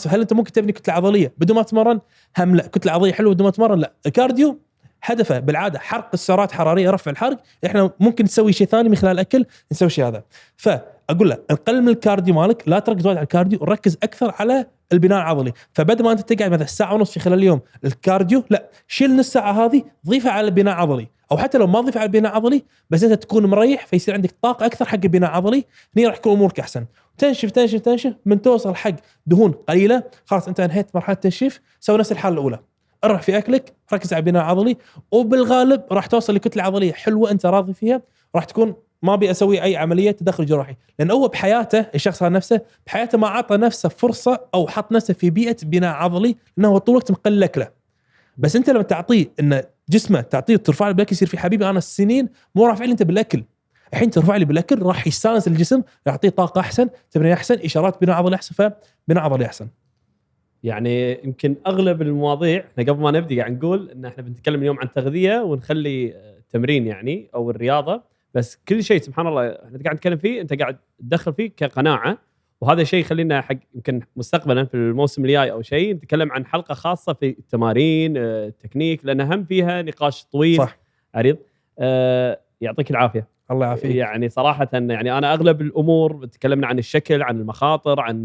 هل انت ممكن تبني كتله عضليه بدون ما تتمرن؟ هم لا. كتله عضليه حلوه بدون ما تتمرن؟ لا. الكارديو هدفه بالعاده حرق السعرات الحراريه، رفع الحرق. احنا ممكن نسوي شيء ثاني من خلال الاكل، نسوي شيء هذا. فاقول له نقلل من الكارديو مالك، لا تركز وايد على الكارديو، وركز اكثر على البناء العضلي. فبدل ما انت تقعد مثلا ساعه ونص في خلال اليوم الكارديو، لا شيل نص ساعه هذه ضيفها على البناء العضلي، او حتى لو ما ضيفها على البناء العضلي بس انت تكون مريح، فيصير عندك طاقه اكثر حق البناء العضلي. هني راح يكون امورك احسن. تنشف من توصل حق دهون قليله، خلاص انت انهيت مرحله التنشيف. سوي نفس الحاله الاولى، ارح في اكلك، ركز على البناء العضلي، وبالغالب راح توصل لكتله عضليه حلوه انت راضي فيها. راح تكون ما ابي اسوي اي عمليه تدخل جراحي، لان هو بحياته الشخص هذا نفسه بحياته ما اعطى نفسه فرصه او حط نفسه في بيئه بناء عضلي، لانه هو طول الوقت مقلل اكله. بس انت لما تعطيه ان جسمه تعطيه ترفع له بالاكل، يصير في حبيبي انا السنين مو رافع لي انت بالاكل، الحين ترفع لي بالاكل، راح يستانس الجسم، يعطيه طاقه احسن، تمرين احسن، اشارات بناء عضلي احسن، فبناء عضلي احسن. يعني يمكن اغلب المواضيع احنا قبل ما نبدا قاعد نقول ان احنا بنتكلم اليوم عن تغذيه ونخلي التمرين يعني او الرياضه، بس كل شيء سبحان الله احنا قاعد نتكلم فيه انت قاعد تدخل فيه كقناعه، وهذا شيء يخلينا حق يمكن مستقبلا في الموسم الجاي او شيء نتكلم عن حلقه خاصه في التمارين التكنيك، لان هم فيها نقاش طويل صح. عريض. يعطيك العافيه. الله يعافيك. يعني صراحه يعني انا اغلب الامور تكلمنا عن الشكل، عن المخاطر، عن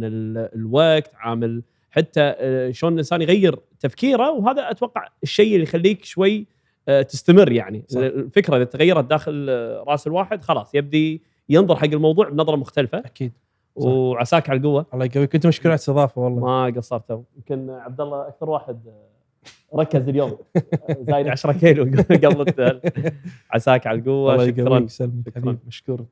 الوقت، عامل حتى شلون الانسان يغير تفكيره، وهذا اتوقع الشيء اللي يخليك شوي تستمر. يعني صح. الفكره اذا تغيرت داخل راس الواحد خلاص يبدي ينظر حق الموضوع بنظره مختلفه. اكيد. وعساك على القوه. الله يقويك، كنت مشكور على الاستضافه والله. ما قصرتوا. يمكن عبد الله اكثر واحد ركز اليوم زايد 10 كيلو قبل. عساك على القوه. الله شكرا. يقويك، سلمك حبيبي، مشكور.